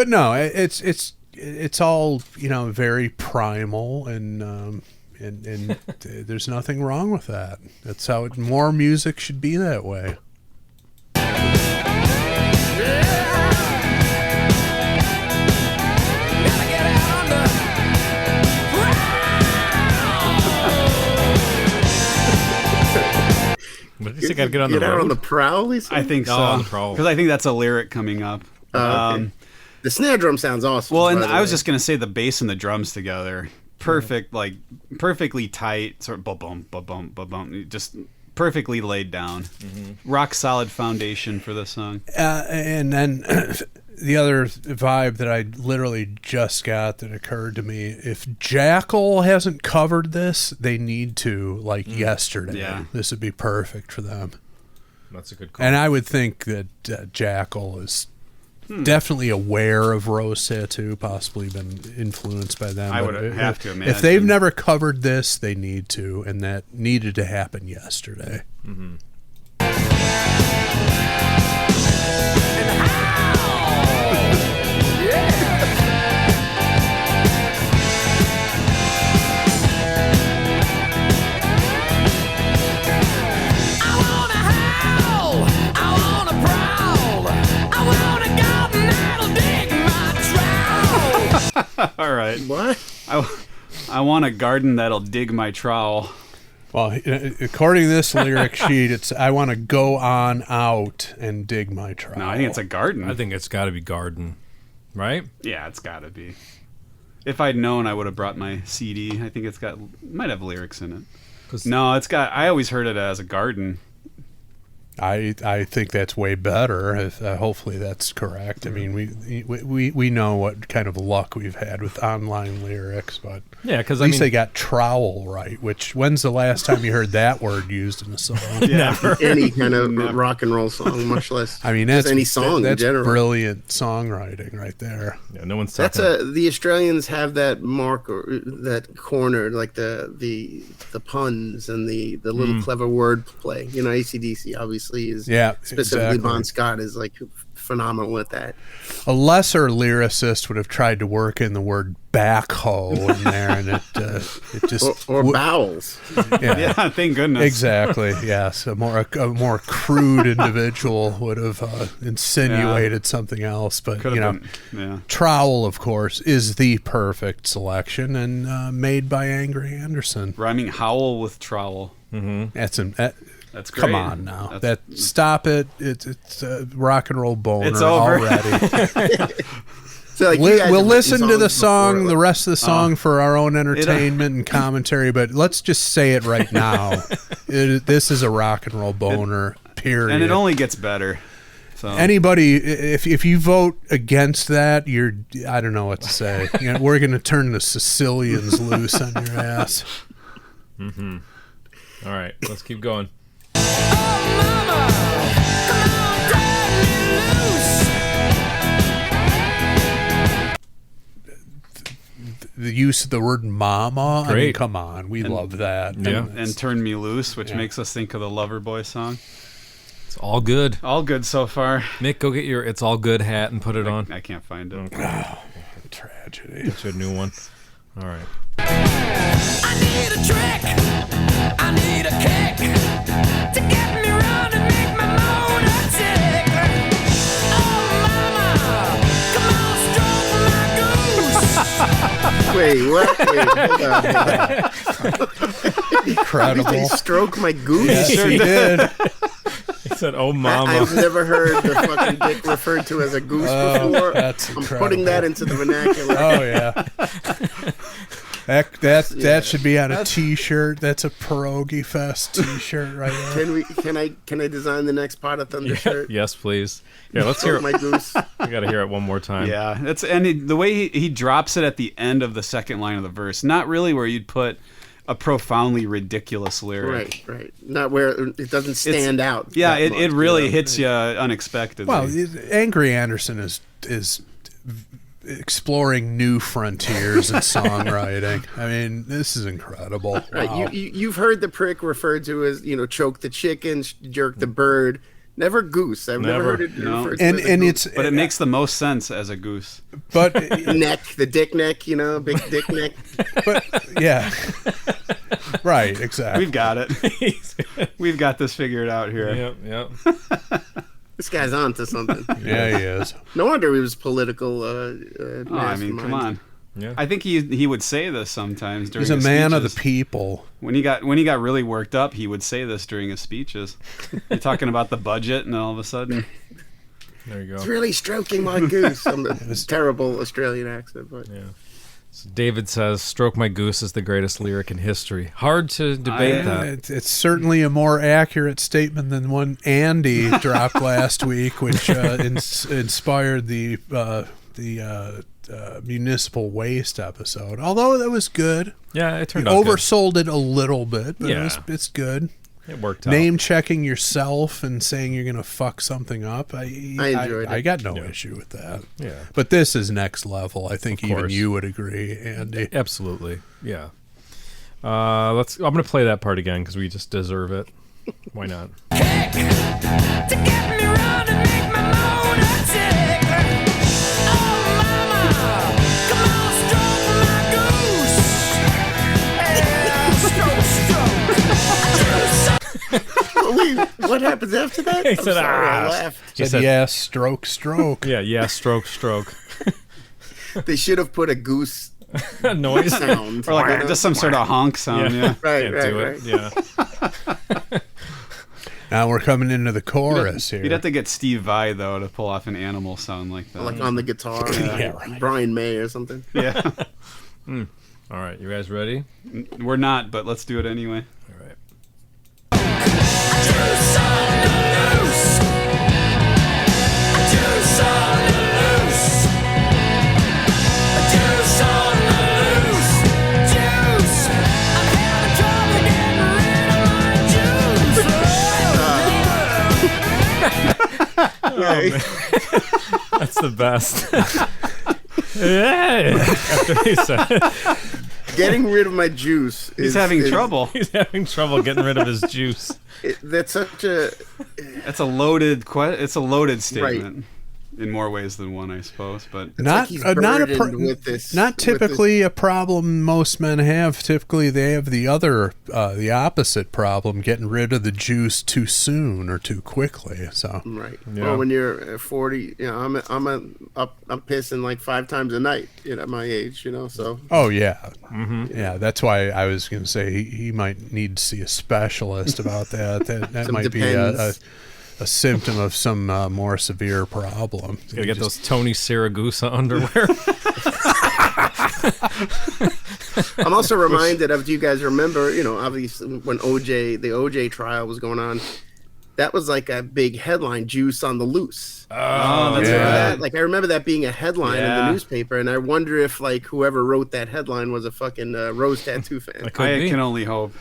no, it's all very primal and there's nothing wrong with that. That's how more music should be that way. What did you say? Got to get on the Get out road? on the prowl. He said? I think so. on the prowl. Because I think that's a lyric coming up. Okay. The snare drum sounds awesome. Well, and by the I was way. just gonna say the bass and the drums together, perfect, like perfectly tight, sort of ba-bum, ba-bum, ba-bum, just perfectly laid down. Rock solid foundation for this song. And then the other vibe that I literally just got that occurred to me: if Jackal hasn't covered this, they need to, like yesterday. Yeah. This would be perfect for them. That's a good call. And I would think that Jackal is definitely aware of Rose Tattoo, possibly been influenced by them. I But would have to imagine. if they've never covered this, they need to, and that needed to happen yesterday. All right, What? I want a garden that'll dig my trowel. Well, according to this lyric sheet, it's I want to go on out and dig my trowel. No, I think it's a garden. I think it's got to be garden, right? Yeah, it's got to be. If I'd known, I would have brought my CD. I think might have lyrics in it. 'Cause- No, it's got. I always heard it as a garden. I think that's way better. Hopefully that's correct. I mean, we know what kind of luck we've had with online lyrics, but Yeah, because at least they got trowel right. Which when's the last time you heard that word used in a song? never. Any kind of rock and roll song, much less. I mean, just that's any song in That's general. brilliant songwriting right there. Yeah, no one's That's talking. the Australians have that mark or that corner, like the puns and the little clever word play. AC/DC obviously obviously is exactly. specifically Bon Scott is like phenomenal with that. A lesser lyricist would have tried to work in the word backhoe in there, and it just or bowels. Yeah, thank goodness. Exactly. Yes, a more crude individual would have insinuated something else. But Could you know, have been, yeah. Trowel, of course, is the perfect selection and made by Angry Anderson. Rhyming howl with trowel. That's That's great. come on now. Stop it. It's a rock and roll boner It's over. already. So, like, you guys We'll have listen written to the songs song, before, the like- rest of the song for our own entertainment and commentary, but let's just say it right now. This is a rock and roll boner, period. And it only gets better. So Anybody, if you vote against that, I don't know what to say. You know, we're going to turn the Sicilians loose on your ass. All right, let's keep going. The use of the word mama, I mean, Great. come on, we love that. Yeah. and Turn Me Loose, which makes us think of the Loverboy song. It's all good. All good so far. Nick, go get your "It's All Good" hat and put it on. I can't find it. Okay. Tragedy. Get you a new one. All right. I need a trick. I need a kick to get me round and make my motor tick. Oh, mama, come on, stroke my goose. Wait, what? Wait, hold on. Incredible. They stroke my goose. Yes, he did. He said, "Oh, mama." I've never heard the fucking dick referred to as a goose before. That's I'm incredible. putting that into the vernacular. Oh yeah. That should be on a T-shirt. That's a Pierogi Fest T-shirt right there. Can I design the next Pot of Thunder shirt? Yes, please. Yeah, let's hear Stroke it. my goose. We got to hear it one more time. Yeah, the way he drops it at the end of the second line of the verse, not really where you'd put a profoundly ridiculous lyric. Right. Not where it doesn't stand out. Yeah, that it much, really you know? hits you unexpectedly. Well, Angry Anderson is exploring new frontiers in songwriting. I mean, this is incredible. Right. Wow. You've heard the prick referred to as, choke the chicken, jerk the bird. Never goose. I've never heard it No. referred to and as a and goose. it's but it makes the most sense as a goose. but neck, the dick neck, big dick neck. but yeah. Right, exactly. We've got it. We've got this figured out here. Yep. This guy's on to something. Yeah, he is. No wonder he was political. Oh, I mean, come mastermind. on. Yeah. I think he would say this sometimes during He's a his man of the speeches. people. When he got really worked up, he would say this during his speeches. You're talking about the budget, and all of a sudden, There you It's go. really stroking my goose. I'm a terrible Australian accent, but Yeah. So David says, "Stroke my goose" is the greatest lyric in history. Hard to debate that. It's certainly a more accurate statement than one Andy dropped last week, which inspired the municipal waste episode. Although that was good. Yeah, it You turned out good. oversold it a little bit, but Yeah. it's good. It worked out. Name checking yourself and saying you're going to fuck something up. I enjoyed I it. got no issue with that. Yeah. But this is next level. I think Of even course. you would agree, Andy. Absolutely. Yeah. I'm going to play that part again because we just deserve it. Why not? To get me round and make my motor tick. Oh, mama, come on, stroke my goose. Yeah, stroke. wait, what happens after that? He I'm said, sorry, I "Ah." laughed. He Said, said, yes, stroke. Yeah, stroke. They should have put a goose Noise. sound. or like just some sort of honk sound. Yeah. Right, Can't right, do right. it. Yeah. Now we're coming into the chorus here. You'd have to get Steve Vai though to pull off an animal sound like that. Like on the guitar, right. Brian May or something. yeah, All right, you guys ready? we're not, but let's do it anyway. All right. Juice on the loose. Juice on the loose. Juice on the loose. Juice. I'm having trouble getting rid of my juice. That's the best. Yeah. After he said it. Getting rid of my juice. He's having trouble. He's having trouble getting rid of his juice. That's such a. It's a loaded statement. In more ways than one, I suppose, but Not typically a problem most men have. Typically, they have the opposite problem: getting rid of the juice too soon or too quickly. So right. Yeah. Well, when you're 40, I'm pissing like 5 times a night. At my age, So. Oh yeah, yeah. That's why I was going to say he might need to see a specialist about that. That might depends. be a symptom of some more severe problem. He's gotta get those Tony Siragusa underwear. I'm also reminded of. Do you guys remember? Obviously when the OJ trial was going on, that was like a big headline: "Juice on the loose." oh, that's yeah. right. Like I remember that being a headline in Yeah. the newspaper, and I wonder if like whoever wrote that headline was a fucking Rose Tattoo fan. Could I be. can only hope.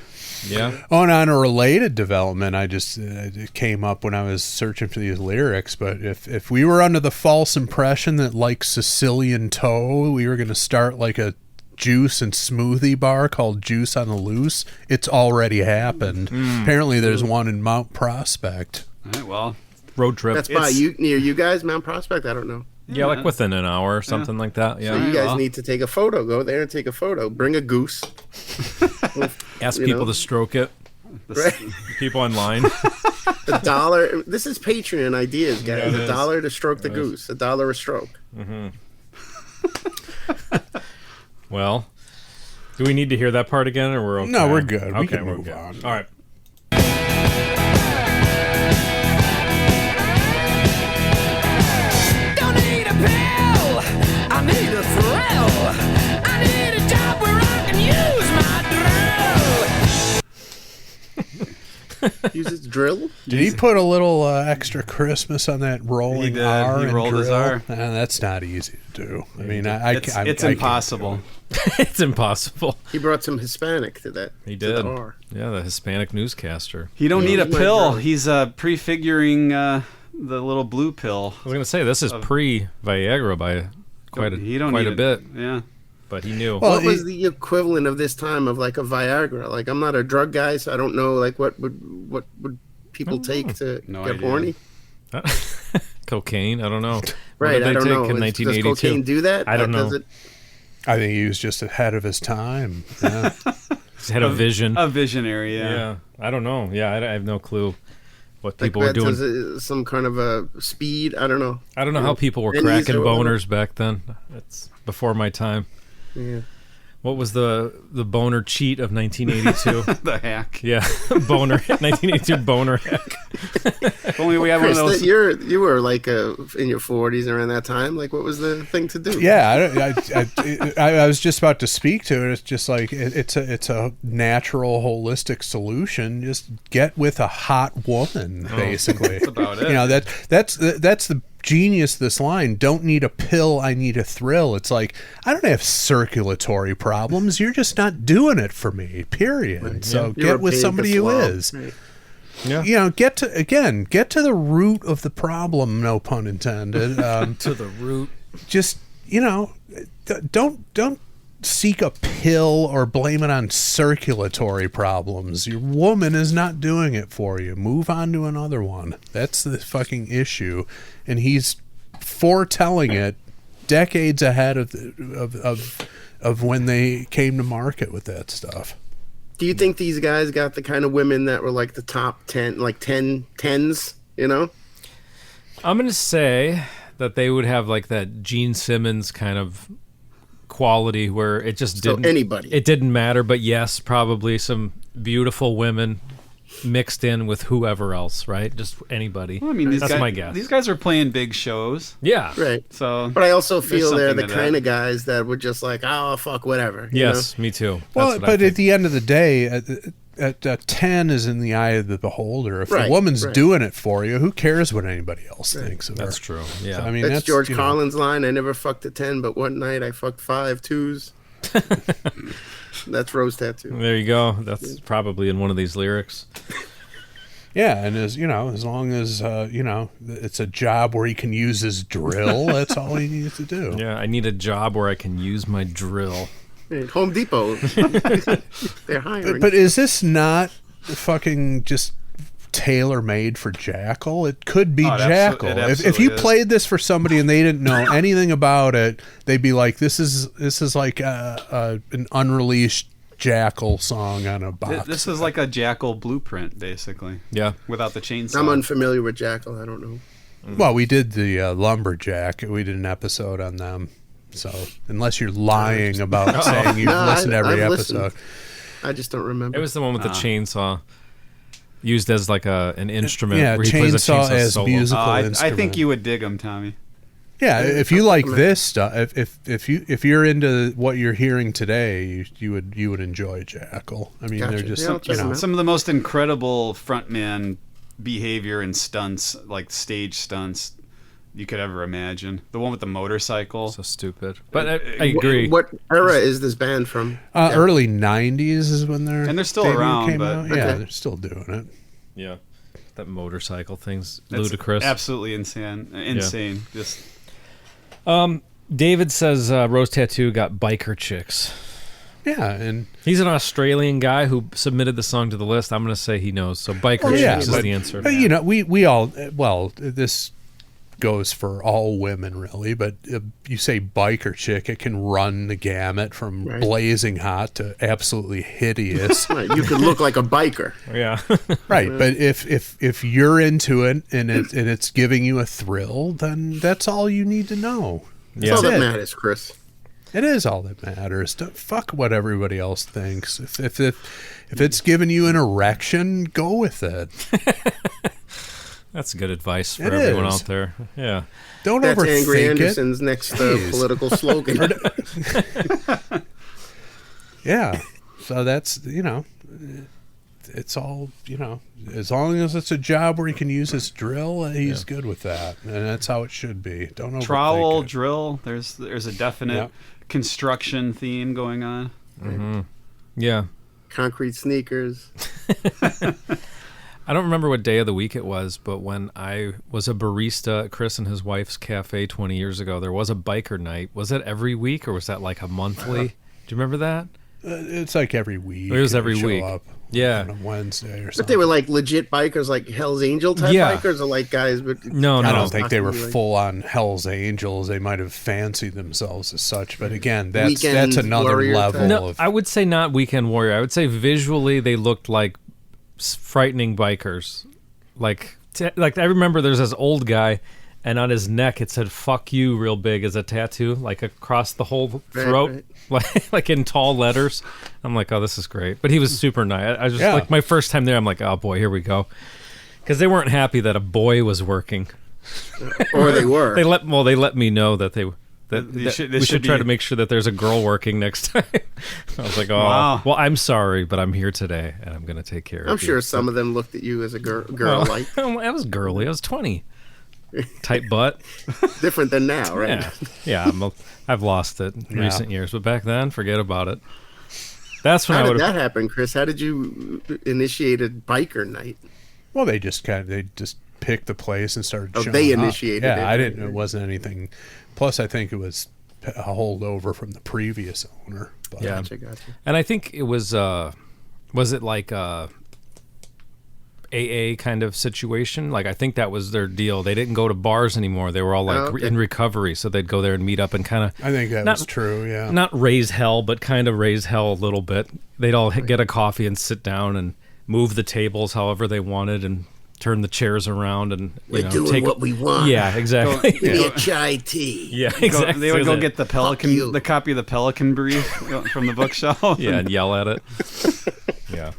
Yeah. Oh, and on a related development, I just it came up when I was searching for these lyrics. But if we were under the false impression that like Sicilian Toe, we were going to start like a juice and smoothie bar called Juice on the Loose, it's already happened. Apparently, there's one in Mount Prospect. All right, well, Road trip. That's by you near you guys, Mount Prospect. I don't know. Yeah, like within an hour or something like that. Yeah. So you guys well. need to take a photo. Go there and take a photo. Bring a goose. Ask you people know. to stroke it. Right? People online. $1. This is Patreon ideas, guys. Yeah, it is. $1 to stroke the goose. $1 a stroke. Well, do we need to hear that part again, or we're okay? No, we're good. We Okay, can we're move good. on. All right. Don't need a pill, I need a thrill. I need a job where I can use my drill. Use its drill. Did he put a little extra Christmas on that rolling He did. R? He and rolled his drill? R. That's not easy to do. I mean, it's I impossible. It's impossible. He brought some Hispanic to that. He to did. the R. Yeah, the Hispanic newscaster. He don't need a my pill. God. He's prefiguring the little blue pill. I was gonna say this is pre-Viagra by quite a He don't quite need a bit, Yeah. but he knew. Well, What was the equivalent of this time of like a Viagra? Like I'm not a drug guy, so I don't know. Like what would people take to No get idea. horny? Cocaine. I don't know. What Right, did they I don't take know. in Does 1982? cocaine do that? I don't know. Does it, I think he was just ahead of his time. Yeah. He had a vision. A visionary, yeah. Yeah, I don't know. Yeah, I have no clue what like people were that doing. does some kind of a speed? I don't know. I don't know how people were Pennies cracking or whatever. boners back then. That's before my time. Yeah. What was the boner cheat of 1982? The hack. Yeah, boner 1982 boner hack. If only we have one of Chris, those. you were like in your 40s around that time. Like, what was the thing to do? Yeah, I was just about to speak to it. It's just like it's a natural, holistic solution. Just get with a hot woman, basically. That's about it. You know that's the genius of this line. Don't need a pill, I need a thrill. It's like I don't have circulatory problems. You're just not doing it for me. Period. So You're a get with pig, somebody a who slob. is. Right. Yeah. You know, get to the root of the problem. No pun intended. To the root. Just don't seek a pill or blame it on circulatory problems. Your woman is not doing it for you. Move on to another one. That's the fucking issue, and he's foretelling it decades ahead of when they came to market with that stuff. Do you think these guys got the kind of women that were like the top 10, like 10 tens, you know? I'm gonna say that they would have like that Gene Simmons kind of quality where it just So didn't anybody. It didn't matter, but yes, probably some beautiful women mixed in with whoever else, right? Just anybody. Well, I mean, that's my guess. These guys are playing big shows, Yeah. Right. so. But I also feel they're something the to kind that. of guys that would just like, oh, fuck, whatever. you Yes, me too. That's Well, what I but think. at the end of the day, at 10 is in the eye of the beholder. If the Right, woman's right. doing it for you, who cares what anybody else thinks of her? That's true. Yeah. So, I mean, That's George you know, Collins' line. I never fucked a 10, but one night I fucked 5 twos. That's Rose Tattoo. There you go. That's probably in one of these lyrics. Yeah, and as long as it's a job where he can use his drill, that's all he needs to do. Yeah, I need a job where I can use my drill. At Home Depot. They're hiring. But is this not fucking just tailor-made for Jackal? It could be Jackal. If you played this for somebody and they didn't know anything about it, they'd be like, "This is like an unreleased Jackal song on a box." This is like a Jackal blueprint, basically. Yeah. Without the chainsaw. I'm unfamiliar with Jackal. I don't know. Well, we did the Lumberjack. We did an episode on them. So unless you're lying about saying you've listened to every I've episode. listened. I just don't remember. It was the one with the chainsaw used as like an instrument. Yeah, where he plays a chainsaw as solo. musical I instrument. think you would dig them, Tommy. Yeah, if you like this stuff, if you're into what you're hearing today, you would enjoy Jackal. I mean, Gotcha. they're just Yeah, I'll check them out. Some of the most incredible frontman behavior and stunts, like stage stunts, you could ever imagine. The one with the motorcycle. So stupid. But I agree. What era is this band from? Early '90s is when they're And they're still debut around, came but- out. Yeah, Okay. they're still doing it. Yeah. That motorcycle thing's That's ludicrous. Absolutely insane. Just David says Rose Tattoo got biker chicks. Yeah, and He's an Australian guy who submitted the song to the list. I'm going to say he knows. So biker chicks is the answer. But, you know, we all this goes for all women really, but you say biker chick, it can run the gamut from Right. blazing hot to absolutely hideous. Right, you could look like a biker. Yeah. Right, but if you're into it and it's giving you a thrill, then that's all you need to know. That's all That's that it. matters, Chris. It is all that matters. Fuck what everybody else thinks. If it's giving you an erection, go with it. That's good advice for It everyone is. out there. Yeah. Don't That's overthink Angry it. Anderson's next Jeez. political slogan. Yeah. So that's, it's all, as long as it's a job where he can use his drill, he's good with that. And that's how it should be. Don't overthink trowel, it. drill. There's a definite Yep. construction theme going on. Yeah. Concrete sneakers. I don't remember what day of the week it was, but when I was a barista at Chris and his wife's cafe 20 years ago, there was a biker night. Was it every week or was that like a monthly? Do you remember that? It's like every week. It was they every show week. Up Yeah. on a Wednesday or But something. they were like legit bikers, like Hell's Angel type Yeah. bikers, or like guys. But No, I no. don't think they were Like full on Hell's Angels. They might have fancied themselves as such, but again, that's Weekend another warrior level type. No, of. I would say not Weekend Warrior. I would say visually they looked like frightening bikers. Like I remember there's this old guy, and on his neck it said "fuck you" real big as a tattoo, like across the whole throat, like in tall letters. I'm like, oh, this is great. But he was super nice. I just like my first time there. I'm like, oh boy, here we go, because they weren't happy that a boy was working. or they were. They let me know that they. That They should- we they should should try be- to make sure that there's a girl working next time. I was like, oh, Wow. well, I'm sorry, but I'm here today, and I'm going to take care of you. I'm sure some of them looked at you as a girl Well, like I was girly. I was 20. Tight butt. different than now, right? Yeah. I've lost it in recent years, but back then, forget about it. That's when How I did would that happen, Chris? How did you initiate a biker night? Well, they just picked the place and started. Oh, showing they up. initiated Yeah, it. I didn't. It wasn't anything. Plus, I think it was a holdover from the previous owner. But, Yeah. Gotcha. And I think it was it like a AA kind of situation? Like, I think that was their deal. They didn't go to bars anymore. They were all like okay. in recovery, so they'd go there and meet up and kind of I think that Not- was true. Yeah. not raise hell, but kind of raise hell a little bit. They'd all get a coffee and sit down and move the tables however they wanted and turn the chairs around and We're doing what we want. Yeah, exactly. Give me a chai tea. Yeah, exactly. They would go That's get the Fuck you. Pelican, the copy of the Pelican Brief from the bookshelf. it. Yeah, and yell at it. Yeah.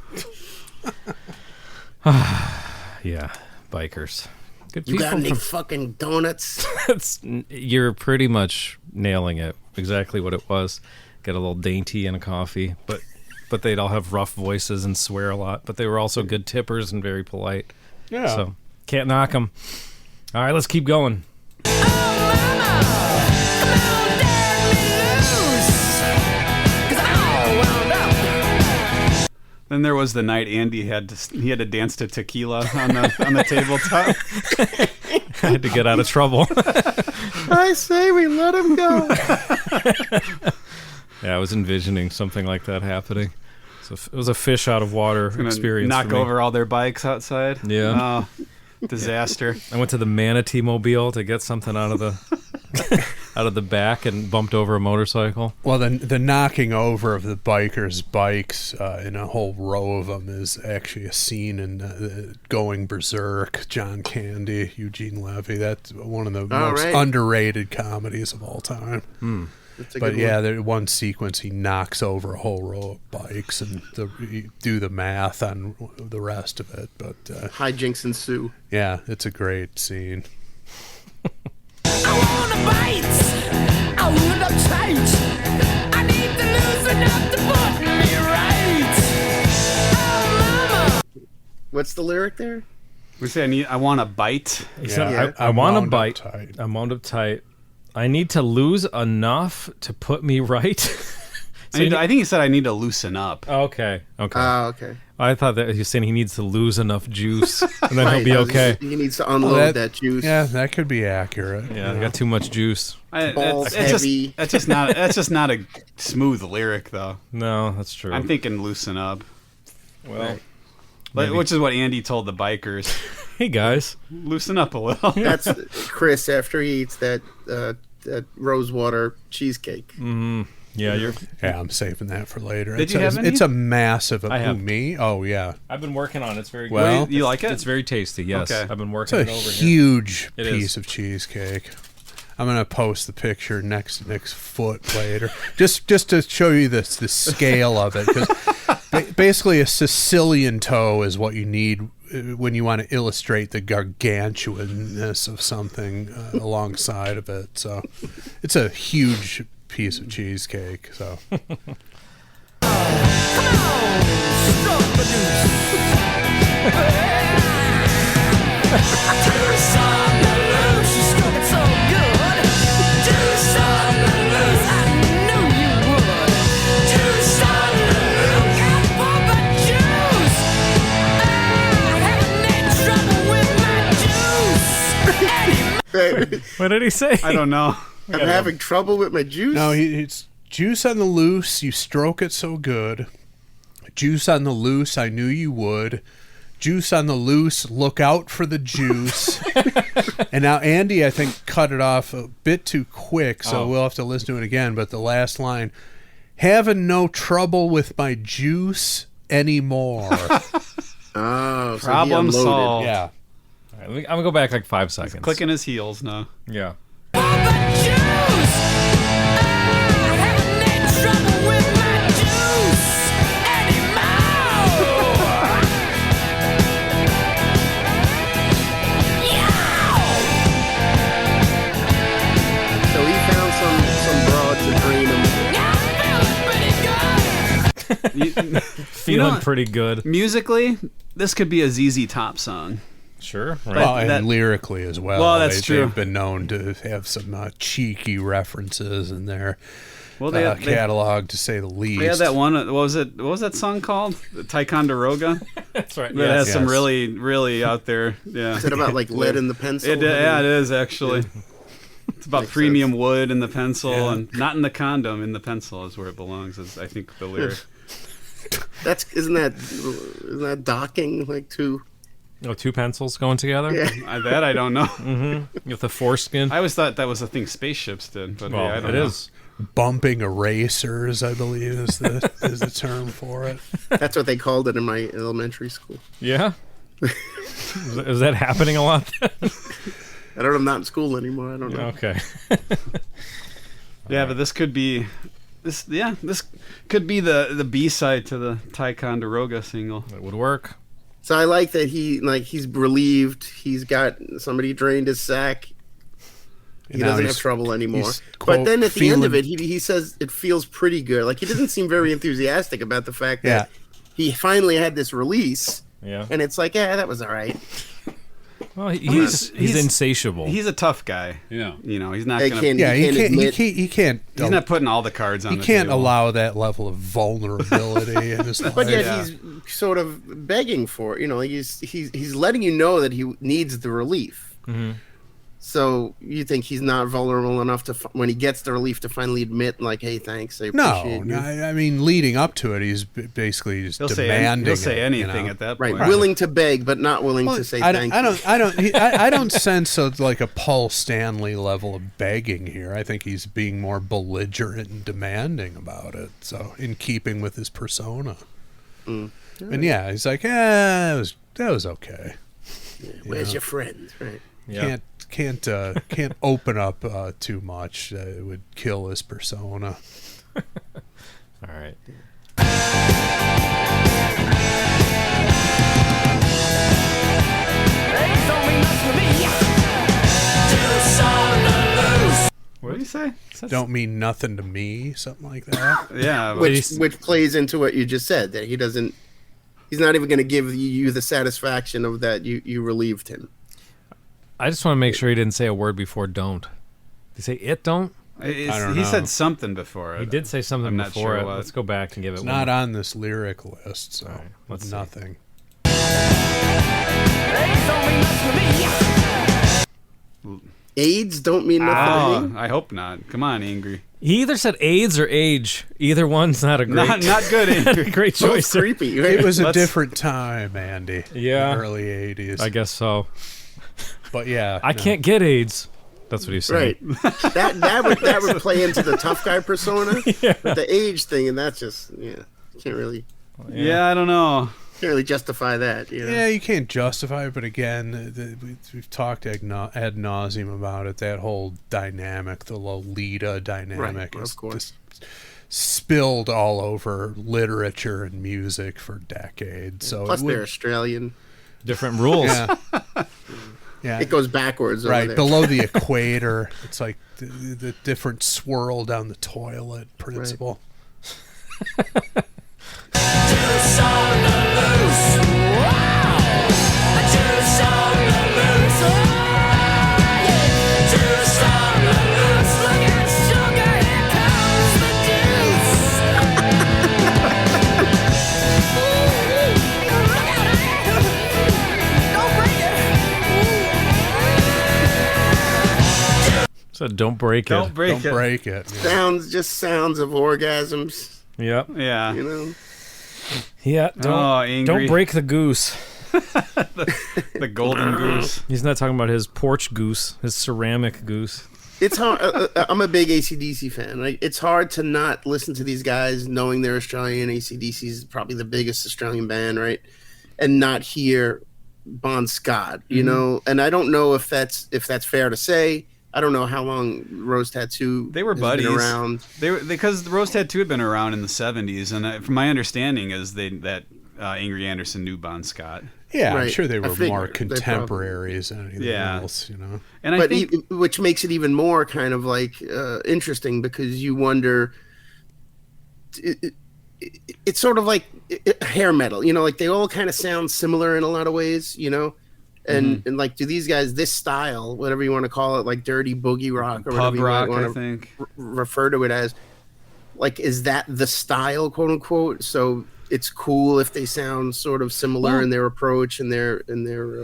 Yeah, bikers. Good You people. got any from- fucking donuts? You're pretty much nailing it. Exactly what it was. Get a little dainty and a coffee, but they'd all have rough voices and swear a lot. But they were also good tippers and very polite. Yeah. So can't knock them. All right, let's keep going. Then there was the night Andy had to dance to Tequila on the tabletop. I had to get out of trouble. I say we let him go. Yeah, I was envisioning something like that happening. So it was a fish out of water Gonna experience. knock for me. over all their bikes outside. Yeah. Oh, disaster. I went to the Manatee Mobile to get something out of the out of the back and bumped over a motorcycle. Well, the knocking over of the bikers' bikes in a whole row of them is actually a scene in Going Berserk, John Candy, Eugene Levy. That's one of the most underrated comedies of all time. That's a But good yeah, one. there one sequence he knocks over a whole row of bikes, and you do the math on the rest of it. But Hijinks ensue. yeah, it's a great scene. I wanna bite. I wound up tight. I need to loosen up to put me right. Oh, mama. What's the lyric there? We say I want a bite. He said, Yeah. I want to wound up bite. tight. I'm wound up tight. I need to lose enough to put me right. I think he said I need to loosen up. Okay. Okay. I thought that he was saying he needs to lose enough juice, and then he'll be okay. He needs to unload that juice. Yeah, that could be accurate. Yeah, I got too much juice. Balls heavy. That's just not a smooth lyric though. No, that's true. I'm thinking loosen up, well, which is what Andy told the bikers. hey guys. Loosen up a little. That's Chris after he eats that rosewater cheesecake. Yeah, Yeah, I'm saving that for later. Did you have any? It's a massive. I have. Me? Oh yeah. I've been working on it. It's very good. Well, you like it? It's very tasty. Yes, Okay. I've been It's working a it over here. huge It piece is. of cheesecake. I'm gonna post the picture next to Nick's foot later, just to show you the scale of it. Because basically, a Sicilian toe is what you need when you want to illustrate the gargantuanness of something alongside of it. So, it's a huge piece of cheesecake. So, What did he say? I don't know. I'm having trouble with my juice. no, it's juice on the loose. You stroke it so good. Juice on the loose. I knew you would. Juice on the loose. Look out for the juice. And now Andy, I think, cut it off a bit too quick, so we'll have to listen to it again. But the last line, having no trouble with my juice anymore. Oh, so he Problem unloaded. solved. Yeah. All right, I'm gonna go back like 5 seconds. Clicking his heels now. Yeah. So he found some broad to drain him. Feeling pretty good. Musically, this could be a ZZ Top song. Sure. Right. Well, and that- lyrically as well. Well, that's true. They've been known to have some cheeky references in their Well, they catalog, to say the least. had that one. What was it? What was that song called? Ticonderoga. That's right. That has some yes. really out there. Yeah. Is it about like lead in the pencil? Yeah, it is actually. It's about Makes premium sense. wood in the pencil, and not in the condom. In the pencil is where it belongs. Is I think the lyric. Isn't that docking like two? Oh, 2 pencils going together? Yeah. That I don't know. With the foreskin? I always thought that was a thing spaceships did, but Well, yeah, I don't it know. is. Bumping erasers, I believe, is the term for it. That's what they called it in my elementary school. Yeah? Is that happening a lot? I don't know. I'm not in school anymore. I don't know. Okay. Yeah, but this could be this. Yeah, this could be the B side to the Ticonderoga single. That would work. So I like that he's relieved. He's got somebody drained his sack. He And now doesn't he's- have trouble anymore. he's, But quote, then at the end of feeling- it, he says it feels pretty good. Like he doesn't seem very enthusiastic about the fact that he finally had this release. Yeah. And it's like, yeah, that was all right. Well, he's insatiable. He's a tough guy. Yeah. You know, he's not He gonna. can't- Yeah, he he can't can't. admit- He can't. He's not putting all the cards on He the can't table. allow that level of vulnerability in his life. But yet Yeah. he's sort of begging for it. You know, he's letting you know that he needs the relief. Mm-hmm. So you think he's not vulnerable enough to, when he gets the relief, to finally admit, like, hey, thanks, I appreciate you. I mean, leading up to it, he's basically just He'll demanding. he'll say it, anything you know? at that Right, point. willing to beg, but not willing to say thank you. I don't sense like a Paul Stanley level of begging here. I think he's being more belligerent and demanding about it. So, in keeping with his persona. And yeah, he's like, that was okay. Yeah, where's your friend? Right. Yeah. Can't open up too much. It would kill his persona. All right. What do you say? Don't mean nothing to me, something like that. Yeah, Which plays into what you just said, that he's not even going to give you the satisfaction of that you relieved him. I just want to make sure he didn't say a word before don't. Did he say it don't? I don't he know. said something before it. He did say something I'm not before sure it. what. Let's go back and give it It's one not more. on this lyric list, so let's see. nothing. AIDS don't mean nothing to me. I hope not. Come on, Angry. He either said AIDS or age. Either one's not a great, Not good, Angry. great Both choice. there. creepy. Right? It was a Let's- different time, Andy. Yeah. The early 80s. I guess so. But yeah. I can't get AIDS. That's what he's saying. Right. that would play into the tough guy persona. But the age thing, and that's just can't really I don't know. justify that. You know? Yeah, you can't justify it, but again, we've talked ad nauseum about it. That whole dynamic, the Lolita dynamic, Right, is of course. just spilled all over literature and music for decades. So Plus, it would- they're Australian. Different rules. yeah, yeah, It goes backwards. over right there. below the equator. It's like the different swirl down the toilet principle. So don't break it. Don't break Don't it. break it. Yeah. Sounds of orgasms. Yep. Yeah. You know. Yeah. Angry. Don't break the goose. The golden goose. He's not talking about his porch goose, his ceramic goose. It's hard. I'm a big AC/DC fan. Right? It's hard to not listen to these guys, knowing they're Australian. AC/DC is probably the biggest Australian band, right? And not hear Bon Scott, you know. And I don't know if that's fair to say. I don't know how long Rose Tattoo They were has buddies. been around. They were because the Rose Tattoo had been around in the 70s, and from my understanding is that Angry Anderson knew Bon Scott. Yeah, I'm Right. sure they I were figured more they contemporaries than anything Yeah. else, you know. And I But think which makes it even more kind of like interesting, because you wonder. It's sort of like hair metal, you know, like they all kind of sound similar in a lot of ways, you know. And and like, do these guys, this style, whatever you want to call it, like dirty boogie rock or pub whatever rock, you I want to think. refer to it as, like, is that the style, quote unquote? So it's cool if they sound sort of similar Well, in their approach and their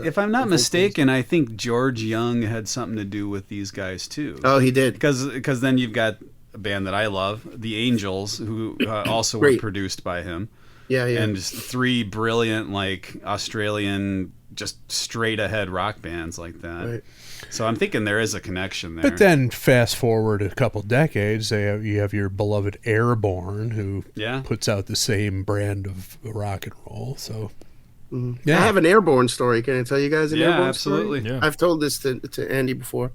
If I'm not mistaken, I think George Young had something to do with these guys too. Oh, he did. Because then you've got a band that I love, the Angels, who also were Great. produced by him. Yeah, yeah. And just three brilliant, like, Australian, just straight ahead rock bands like that. Right. So I'm thinking there is a connection there. But then fast forward a couple decades, you have your beloved Airborne, who Yeah. puts out the same brand of rock and roll. So I have an Airborne story. Can I tell you guys an Yeah, Airborne absolutely. story? Yeah. I've told this to Andy before.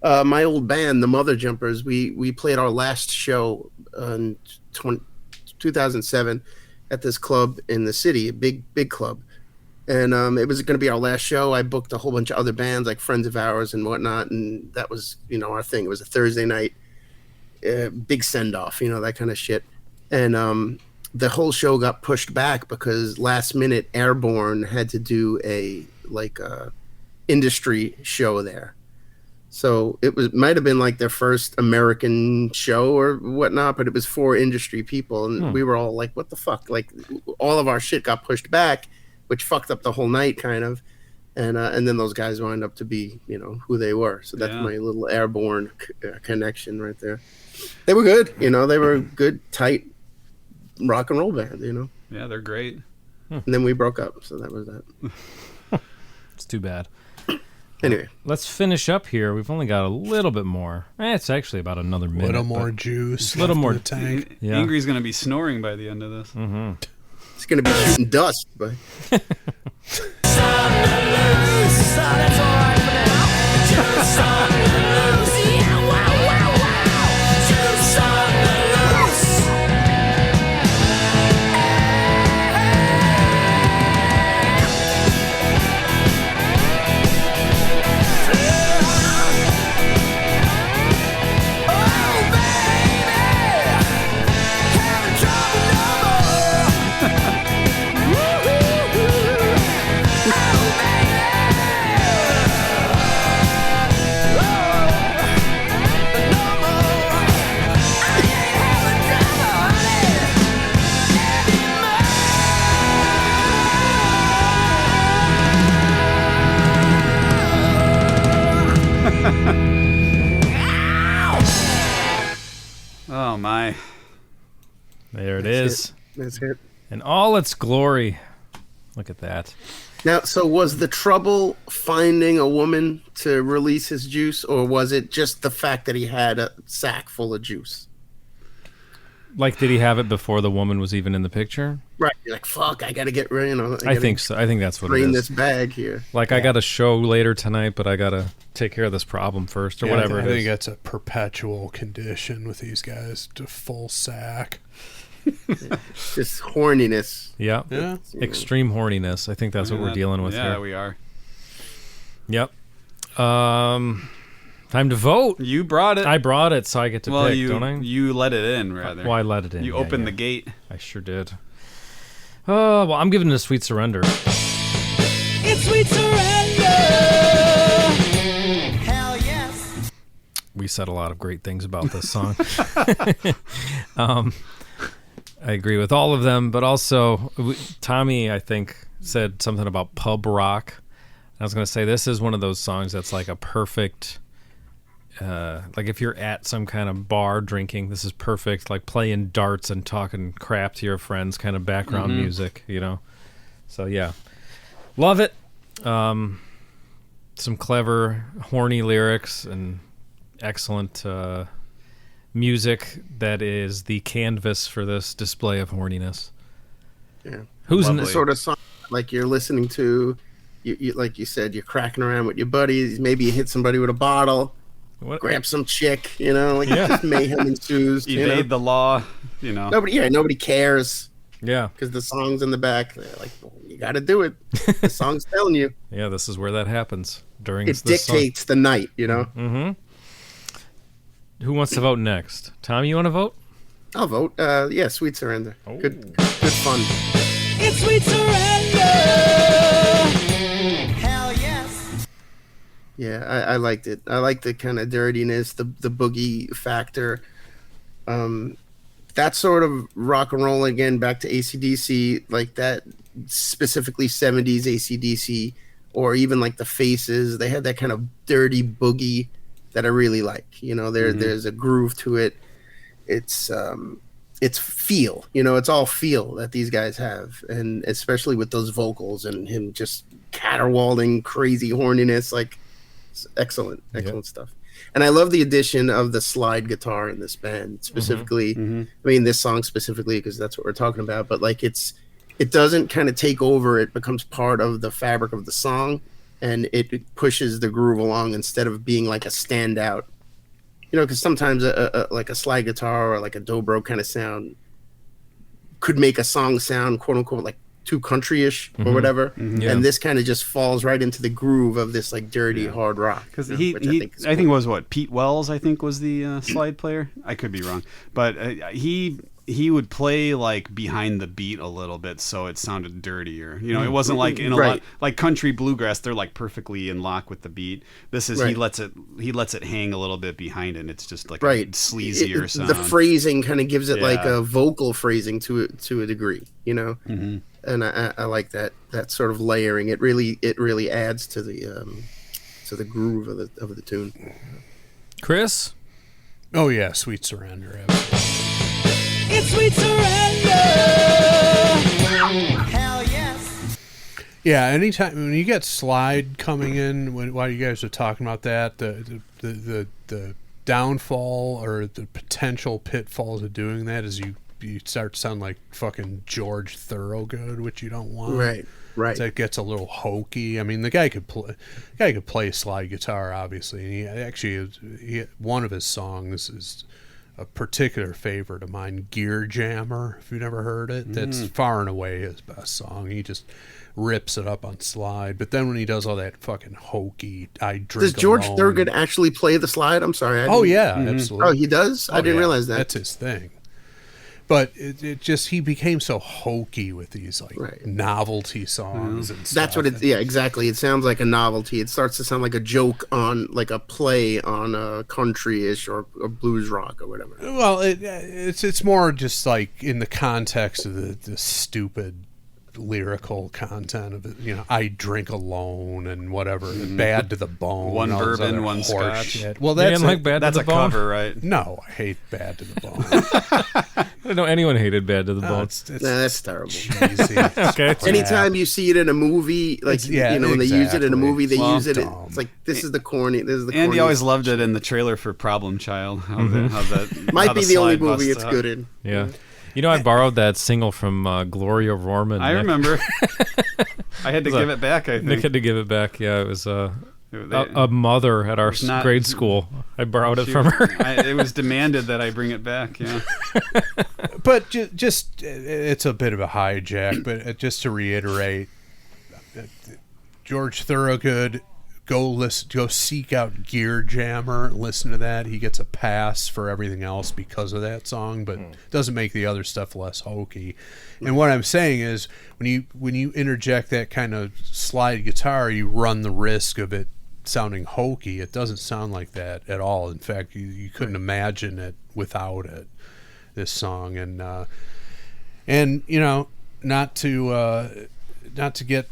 My old band, the Mother Jumpers, we played our last show in 2007 at this club in the city, a big club. And it was going to be our last show. I booked a whole bunch of other bands, like friends of ours and whatnot. And that was, our thing. It was a Thursday night, big send-off, that kind of shit. And the whole show got pushed back because last minute Airborne had to do a industry show there. So might have been like their first American show or whatnot, but it was for industry people. And we were all like, what the fuck? Like, all of our shit got pushed back, which fucked up the whole night kind of. and then those guys wind up to be, you know, who they were. So that's Yeah. my little airborne connection right there. They were good, you know. They were a good, tight rock and roll band, you know. Yeah, they're great. And then we broke up, so that was that. It's too bad. Anyway, Let's finish up here. We've only got a little bit more. It's actually about another A minute. little more but- juice. Little left in more- the tank. Yeah. Angry's gonna be snoring by the end of this. it's gonna be shooting dust, but Oh my! There it is. that's it. In all its glory. Look at that. Now, so was the trouble finding a woman to release his juice, or was it just the fact that he had a sack full of juice? Like, did he have it before the woman was even in the picture? Right. You're like, fuck, I gotta get rid, you know. I think so. I think that's what it Drain is. this bag here. Like, I got a show later tonight, but I got to take care of this problem first, or Yeah, whatever I it think is. that's a perpetual condition with these guys. To full sack. Just horniness. Yeah. Yeah. Extreme horniness. I think that's what we're dealing with Yeah, here. we are. Yep. Time to vote. You brought it. I brought it, so I get to well, pick, you don't I? you let it in rather. Well, I let it in. You yeah, opened yeah. the gate. I sure did. Oh, well, I'm giving it a sweet surrender. It's sweet surrender. Hell yes. We said a lot of great things about this song. I agree with all of them, but also Tommy, I think, said something about pub rock. I was going to say this is one of those songs that's like a perfect, like if you're at some kind of bar drinking, this is perfect. Like playing darts and talking crap to your friends, kind of background music, you know. So yeah, love it. Some clever, horny lyrics and excellent music that is the canvas for this display of horniness. Yeah. Who's in The this? sort of song like you're listening to, you like you said, you're cracking around with your buddies. Maybe you hit somebody with a bottle, What? grab some chick, you know, like Yeah. just mayhem ensues. You know? Evade the law. You know. Nobody cares Yeah, because the song's in the back. They're like, well, you got to do it. The song's telling you. yeah. This is where that happens during It this song. dictates the night, you know. Who wants to vote next? Tommy, you want to vote? I'll vote. Yeah, Sweet Surrender. Good fun. It's sweet surrender. Hell yes. Yeah, I liked it. I liked the kind of dirtiness, the boogie factor. That sort of rock and roll, again, back to AC/DC, like that specifically 70s AC/DC, or even like the Faces. They had that kind of dirty boogie that I really like. You know, there's a groove to it. It's feel, you know, it's all feel that these guys have, and especially with those vocals and him just caterwauling crazy horniness, like it's excellent stuff. And I love the addition of the slide guitar in this band specifically. I mean, this song specifically, because that's what we're talking about, but like it doesn't kind of take over. It becomes part of the fabric of the song, and it pushes the groove along instead of being like a standout. You know, because sometimes like a slide guitar or like a dobro kind of sound could make a song sound, quote unquote, like too country-ish or whatever. Yeah. And this kind of just falls right into the groove of this like dirty hard rock. Because you know, which I is think cool. it was what Pete Wells. I think was the slide player. I could be wrong, but he would play like behind the beat a little bit, so it sounded dirtier. You know, it wasn't like in a lot like country bluegrass. They're like perfectly in lock with the beat. This is he lets it hang a little bit behind it. And it's just like a sleazier sound. The phrasing kind of gives it like Yeah. a vocal phrasing to a degree. You know, and I like that sort of layering. It really adds to the groove of the tune. Chris? Oh yeah, Sweet Surrender. Absolutely. It's sweet surrender. Hell yes. Yeah, anytime when you get slide coming in, while you guys are talking about that, the downfall or the potential pitfalls of doing that is you start to sound like fucking George Thorogood, which you don't want. Right. So it gets a little hokey. I mean, the guy could play slide guitar, obviously. And he one of his songs is a particular favorite of mine, Gear Jammer. If you've never heard it, that's far and away his best song. He just rips it up on slide. But then when he does all that fucking hokey, I drink. Does George alone. Thorogood actually play the slide? I'm sorry. Oh yeah, absolutely. Oh, he does. I didn't realize that. That's his thing. But it just, he became so hokey with these novelty songs and stuff. That's what it. Yeah, exactly. It sounds like a novelty. It starts to sound like a joke on, like a play on a country-ish or blues rock or whatever. Well, it's more just like in the context of the stupid lyrical content of it. You know, I drink alone and whatever. Bad to the bone. One all this bourbon, other one horse scotch. shit. Well, You that's didn't like Bad That's to a the Bone? cover, right? No, I hate Bad to the Bone. I didn't know anyone hated Bad to the Bone. It's Nah, that's terrible. cheesy. Okay. Anytime you see it in a movie, like when they use it in a movie, they Well, use it. dumb. It's like this is the corny. This is the. Andy corniest- always loved it in the trailer for Problem Child. How that might how be the only slide movie busts it's out. good in. Yeah. You know, I borrowed that single from Gloria Rohrman. I remember. I had to give it back, I think. Nick had to give it back. Yeah, it was a They- mother at our It's not- grade school. I borrowed it from her. It was demanded that I bring it back, yeah. But just it's a bit of a hijack, but just to reiterate, George Thorogood, go seek out Gear Jammer, listen to that. He gets a pass for everything else because of that song, but doesn't make the other stuff less hokey. And what I'm saying is, when you interject that kind of slide guitar, you run the risk of it sounding hokey. It doesn't sound like that at all. In fact, you couldn't imagine it without it. This song, and you know, not to get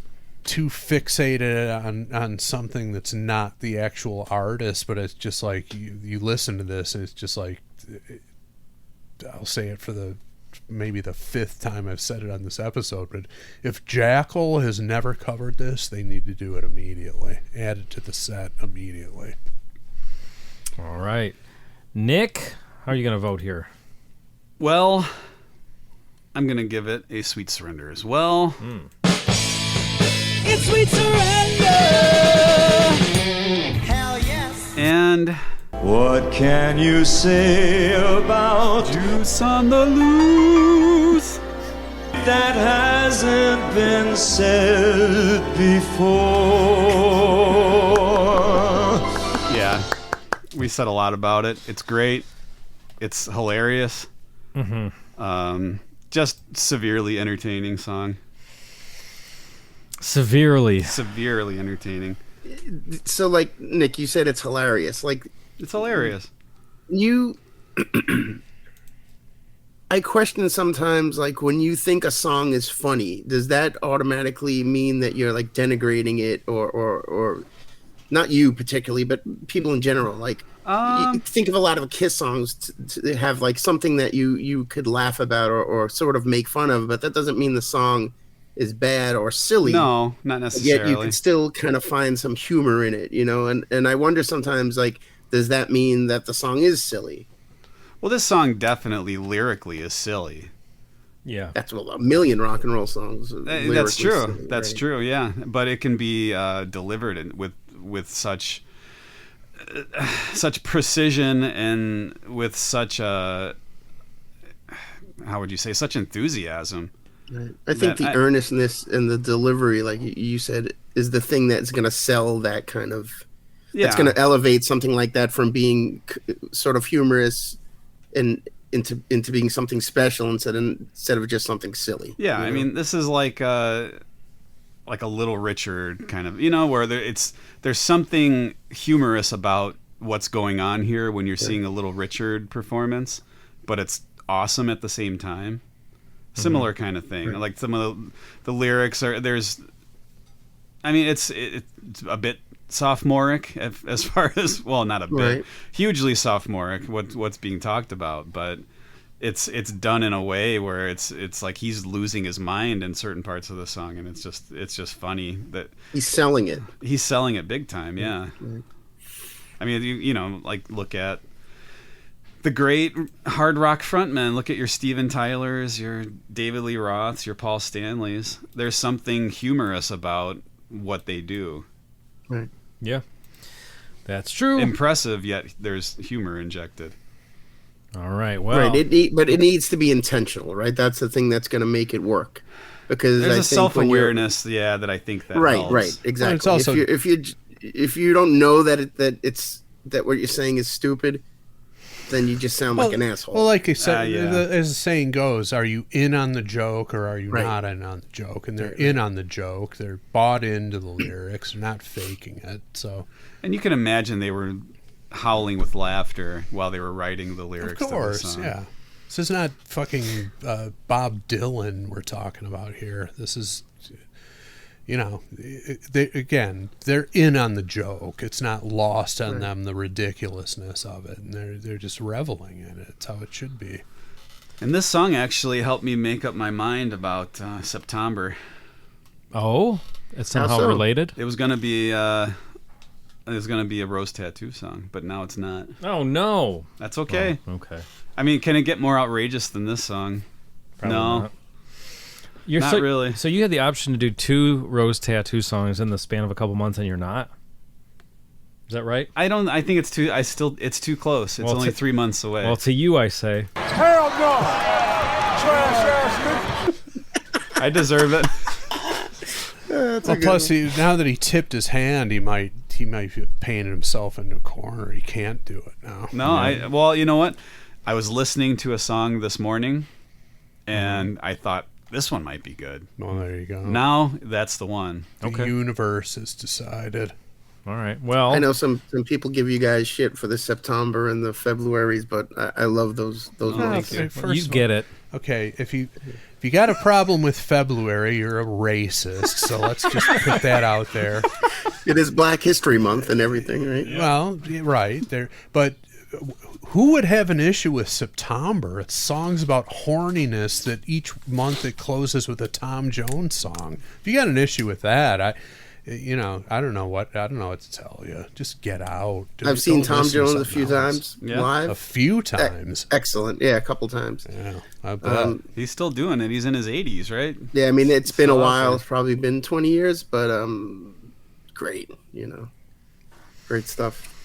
too fixated on something that's not the actual artist, but it's just like you listen to this and it's just like, I'll say it for maybe the fifth time I've said it on this episode, but if Jackal has never covered this, they need to do it immediately. Add it to the set immediately. All right. Nick, how are you going to vote here? Well, I'm going to give it a sweet surrender as well. It's sweet surrender. Hell yes. And What can you say about Juice on the Loose. that hasn't been said before? Yeah, we said a lot about it. It's great. It's hilarious. Just severely entertaining song. Severely entertaining. So, like Nick, you said it's hilarious. Like It's hilarious. I question sometimes, like when you think a song is funny, does that automatically mean that you're like denigrating it, or not you particularly, but people in general? Like, you think of a lot of Kiss songs to have like something that you could laugh about or sort of make fun of, but that doesn't mean the song is bad or silly. No, not necessarily. Yet you can still kind of find some humor in it, you know? And I wonder sometimes, like, does that mean that the song is silly? Well, this song definitely lyrically is silly. Yeah. That's what a million rock and roll songs. are That's lyrically true. silly, That's right? true. Yeah, but it can be delivered with such precision and with such how would you say, such enthusiasm. Right. I think the earnestness and the delivery, like you said, is the thing that's going to sell that kind of. Yeah. That's going to elevate something like that from being sort of humorous and into being something special instead of just something silly. Yeah, you I know? mean, this is like a Little Richard kind of, you know, where there's something humorous about what's going on here when you're seeing a Little Richard performance, but it's awesome at the same time. similar kind of thing. Like some of the lyrics are it's a bit sophomoric as far as, well, not a bit, hugely sophomoric what's being talked about, but it's done in a way where it's like he's losing his mind in certain parts of the song, and it's just funny that he's selling it. He's selling it big time, yeah. I mean, you know, like, look at the great hard rock frontmen. Look at your Steven Tylers, your David Lee Roths, your Paul Stanleys. There's something humorous about what they do. Right. Yeah, that's true. Impressive, yet there's humor injected. All right, well. Right, but it needs to be intentional, right? That's the thing that's going to make it work. Because there's I a think self-awareness, that I think that helps. Right, exactly. Well, it's also, if you don't know that what you're saying is stupid, then you just sound like an asshole. Well, like I said, as the saying goes, are you in on the joke or are you not in on the joke? And they're in on the joke. They're bought into the lyrics. They're not faking it. So, and you can imagine they were howling with laughter while they were writing the lyrics. Of course, to the song. yeah. This is not fucking Bob Dylan we're talking about here. This is, you know, they're in on the joke. It's not lost on them, the ridiculousness of it, and they're just reveling in it. It's how it should be. And this song actually helped me make up my mind about September. Oh, it's somehow related. It was gonna be a Rose Tattoo song, but now it's not. Oh no, that's okay. Oh, okay. I mean, can it get more outrageous than this song? Probably no. Not. Not really. So you had the option to do 2 Rose Tattoo songs in the span of a couple months, and you're not. Is that right? I think it's too. It's too close. It's only 3 months away. Well, to you, I say. Hell no! Trash ass nigga. I deserve it. Plus, now that he tipped his hand, he might be painting himself into a corner. He can't do it now. No, well, you know what? I was listening to a song this morning, and I thought, this one might be good. Well, there you go. Now that's the one. The universe has decided. All right. Well, I know some people give you guys shit for the September and the Februaries, but I love those months. You get it. Okay, if you got a problem with February, you're a racist. So let's just put that out there. It is Black History Month and everything, right? Yeah. Well, right there, but who would have an issue with September? It's songs about horniness that each month it closes with a Tom Jones song. If you got an issue with that, I don't know what to tell you. Just get out. I've seen Tom Jones a few times live. A few times. Excellent. Yeah, a couple times. Yeah, I bet. He's still doing it. He's in his 80s, right? Yeah, I mean, it's been a while. It's probably been 20 years, but great, great stuff.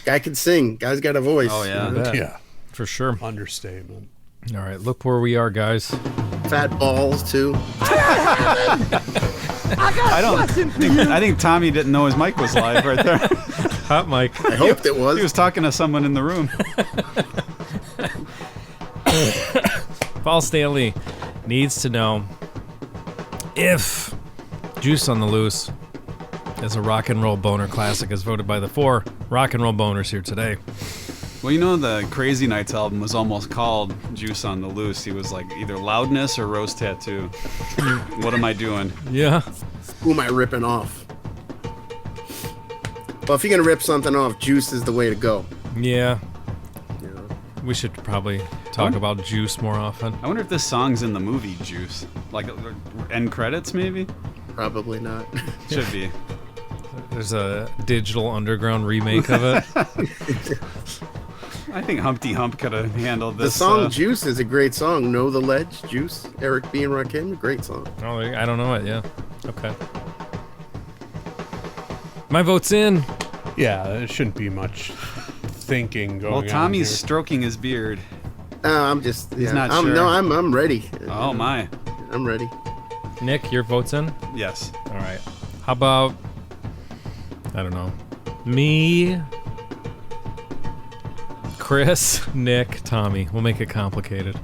Guy can sing. Guy's got a voice. Oh, yeah. Yeah, for sure. Understatement. All right, look where we are, guys. Fat balls, too. I think Tommy didn't know his mic was live right there. Hot mic. I hoped it was. He was talking to someone in the room. Paul Stanley needs to know if Juice on the Loose is a rock and roll boner classic as voted by the 4 rock and roll boners here today. Well, the Crazy Nights album was almost called Juice on the Loose. He was like either Loudness or Rose Tattoo. What am I doing? Yeah. Who am I ripping off? Well, if you're going to rip something off, Juice is the way to go. Yeah. We should probably talk about Juice more often. I wonder if this song's in the movie Juice. Like end credits, maybe? Probably not. Should be. There's a Digital Underground remake of it. I think Humpty Hump could have handled this. The song Juice is a great song. Know the Ledge, Juice, Eric B. and Rakim, great song. Oh, I don't know it, yeah. Okay. My vote's in. Yeah, there shouldn't be much thinking going on. Well, Tommy's here. stroking his beard. I'm just. He's not sure. No, I'm ready. Oh, my. I'm ready. Nick, your vote's in? Yes. All right. How about, I don't know, me, Chris, Nick, Tommy. We'll make it complicated.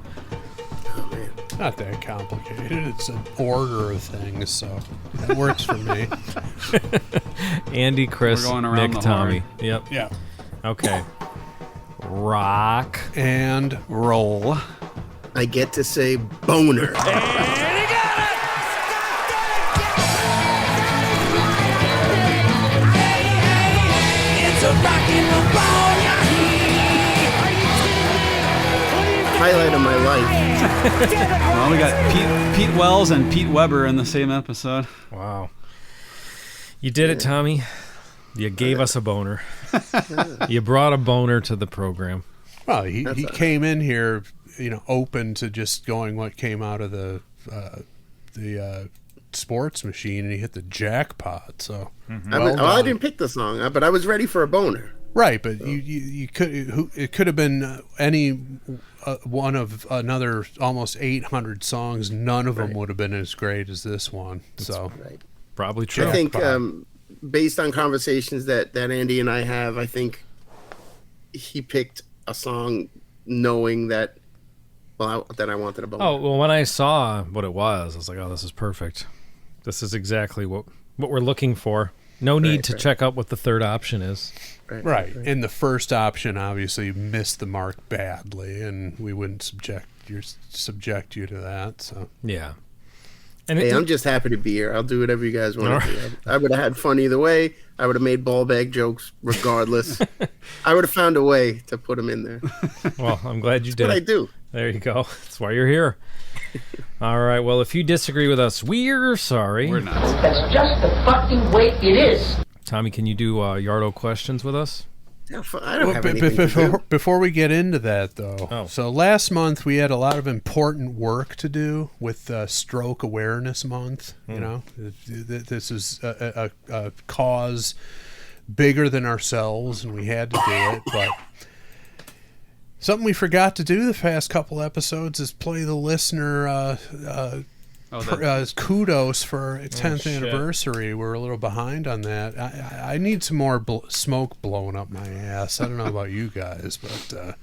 Oh, man. Not that complicated. It's an order of things, so that works for me. Andy, Chris, We're going around Nick, the Tommy. horn. Yep. Yeah. Okay. Rock and roll. I get to say boner. Highlight of my life. Well, we got Pete Wells and Pete Weber in the same episode. Wow. You did it, Tommy. You gave us a boner. You brought a boner to the program. Well, he came in here, open to just going what came out of the sports machine, and he hit the jackpot. So, I didn't pick the song, but I was ready for a boner. Right, but you could it could have been any one of another almost 800 songs. None of them would have been as great as this one. So Right. Probably true. I think based on conversations that Andy and I have, I think he picked a song knowing that that I wanted a boner. Oh, well, when I saw what it was, I was like, oh, this is perfect. This is exactly what we're looking for. No need to check out what the third option is. Right. And the first option obviously missed the mark badly, and we wouldn't subject you to that. So Yeah. And Hey, I'm just happy to be here. I'll do whatever you guys want to do. I would have had fun either way. I would have made ball bag jokes regardless. I would have found a way to put them in there. Well, I'm glad you did. What I do. There you go. That's why you're here. All right. Well, if you disagree with us, we're sorry. We're not. That's just the fucking way it is. Tommy, can you do Yardo questions with us? I don't have anything to do. Before we get into that, though, so last month we had a lot of important work to do with Stroke Awareness Month. This is a cause bigger than ourselves, and we had to do it. But something we forgot to do the past couple episodes is play the listener kudos for our 10th anniversary. We're a little behind on that. I need some more smoke blowing up my ass. I don't know about you guys, but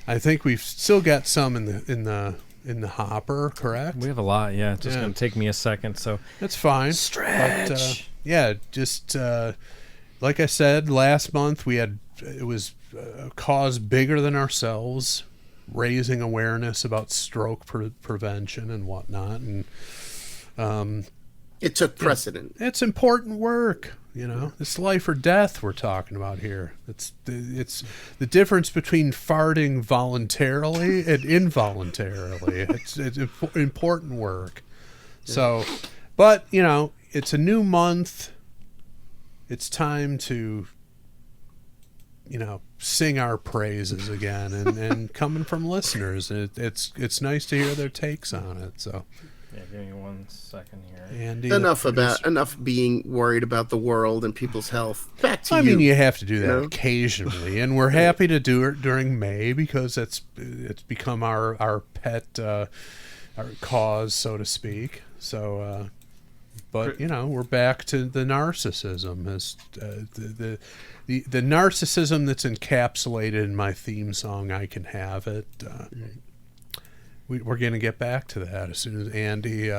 I think we've still got some in the hopper. Correct? We have a lot. Yeah, it's just gonna take me a second. So that's fine. Stretch. But, just like I said, last month it was a cause bigger than ourselves, raising awareness about stroke prevention and whatnot, and it took precedent. It's important work, It's life or death we're talking about here. It's the difference between farting voluntarily and involuntarily. It's important work. So, but it's a new month. It's time to sing our praises again, and coming from listeners, it's nice to hear their takes on it. So, yeah, give me 1 second here. Andy, enough being worried about the world and people's health. Back to you. I mean, you have to do that occasionally, and we're happy to do it during May because it's become our pet our cause, so to speak. So, but we're back to the narcissism as the narcissism that's encapsulated in my theme song. I Can Have It. We're going to get back to that as soon as Andy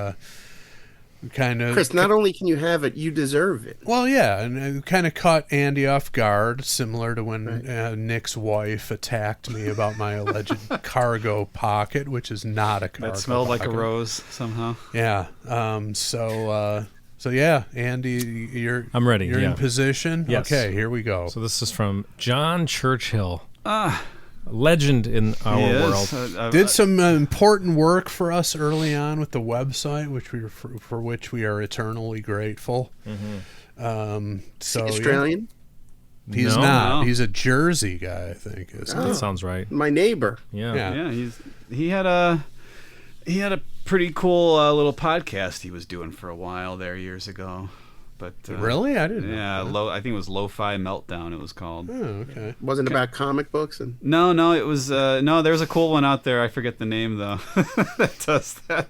kind of. Chris, not only can you have it, you deserve it. Well, yeah, and kind of caught Andy off guard, similar to when Nick's wife attacked me about my alleged cargo pocket, which is not a cargo. That smelled pocket. like a rose somehow. Yeah. So yeah, Andy, I'm ready. You're in position. Yes. Okay, here we go. So this is from John Churchill. Legend in our world. Did some important work for us early on with the website, for which we are eternally grateful. Mm-hmm. So Australian? Yeah. He's not. No. He's a Jersey guy, I think. That sounds right. My neighbor. Yeah. He had a pretty cool little podcast he was doing for a while there years ago. But really, I didn't. Yeah, I think it was Lo-Fi Meltdown. It was called. Oh, okay. Wasn't about comic books and. No, it was. No, there's a cool one out there. I forget the name though. That does that.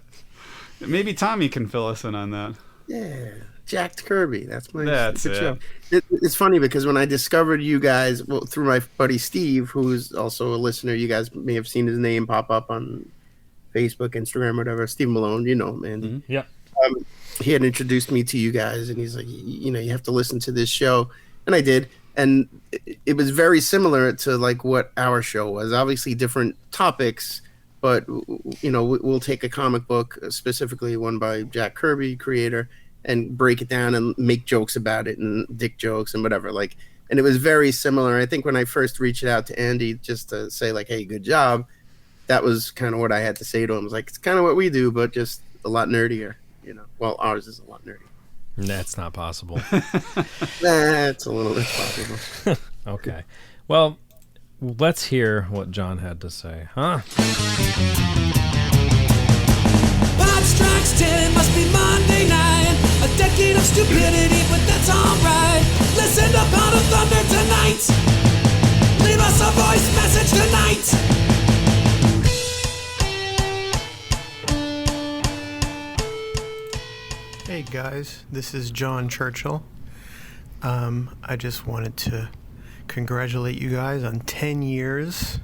Maybe Tommy can fill us in on that. Yeah, Jacked Kirby. That's my That's it. show. It's funny because when I discovered you guys, through my buddy Steve, who's also a listener, you guys may have seen his name pop up on Facebook, Instagram, whatever. Steve Malone, you know him, Andy. Mm-hmm. Yeah. He had introduced me to you guys, and he's like, you have to listen to this show, and I did, and it was very similar to like what our show was. Obviously, different topics, but we'll take a comic book, specifically one by Jacked Kirby, creator, and break it down and make jokes about it and dick jokes and whatever. Like, and it was very similar. I think when I first reached out to Andy just to say like, hey, good job, that was kind of what I had to say to him. I was like, it's kind of what we do, but just a lot nerdier, Well, ours is a lot nerdier. That's not possible. That's a little bit possible. Okay. Well, let's hear what John had to say, huh? 5 strikes 10 must be Monday night. A decade of stupidity, but that's alright. Listen to Pound of Thunder tonight. Leave us a voice message tonight. Hey guys, this is John Churchill. I just wanted to congratulate you guys on 10 years.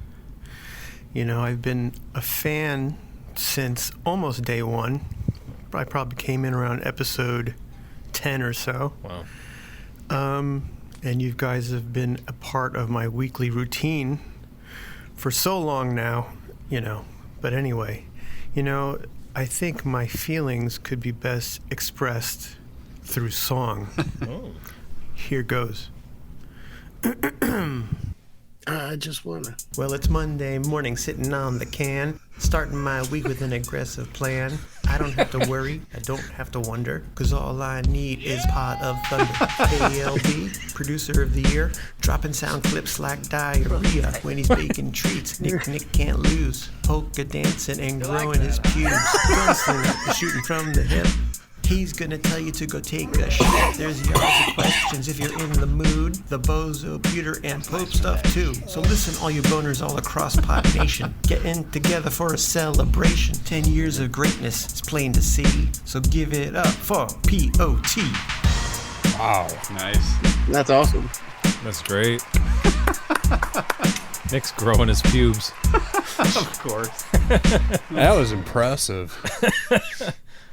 I've been a fan since almost day one. I probably came in around episode 10 or so. Wow. And you guys have been a part of my weekly routine for so long now, But anyway, I think my feelings could be best expressed through song. Oh. Here goes. I just wanna. Well, it's Monday morning, sitting on the can, starting my week with an aggressive plan. I don't have to worry, I don't have to wonder, cause all I need is Pot of Thunder. KLB, producer of the year, dropping sound clips like diarrhea when he's baking treats. Nick can't lose, polka dancing and growing his pubes. Gunslinger, shooting from the hip. He's gonna tell you to go take a shit. There's yards of questions if you're in the mood. The bozo, pewter, and pope stuff too. So listen, all you boners all across Pod Nation, getting together for a celebration. 10 years of greatness, it's plain to see. So give it up for P.O.T. Wow. Nice. That's awesome. That's great. Nick's growing his pubes. Of course. That was impressive.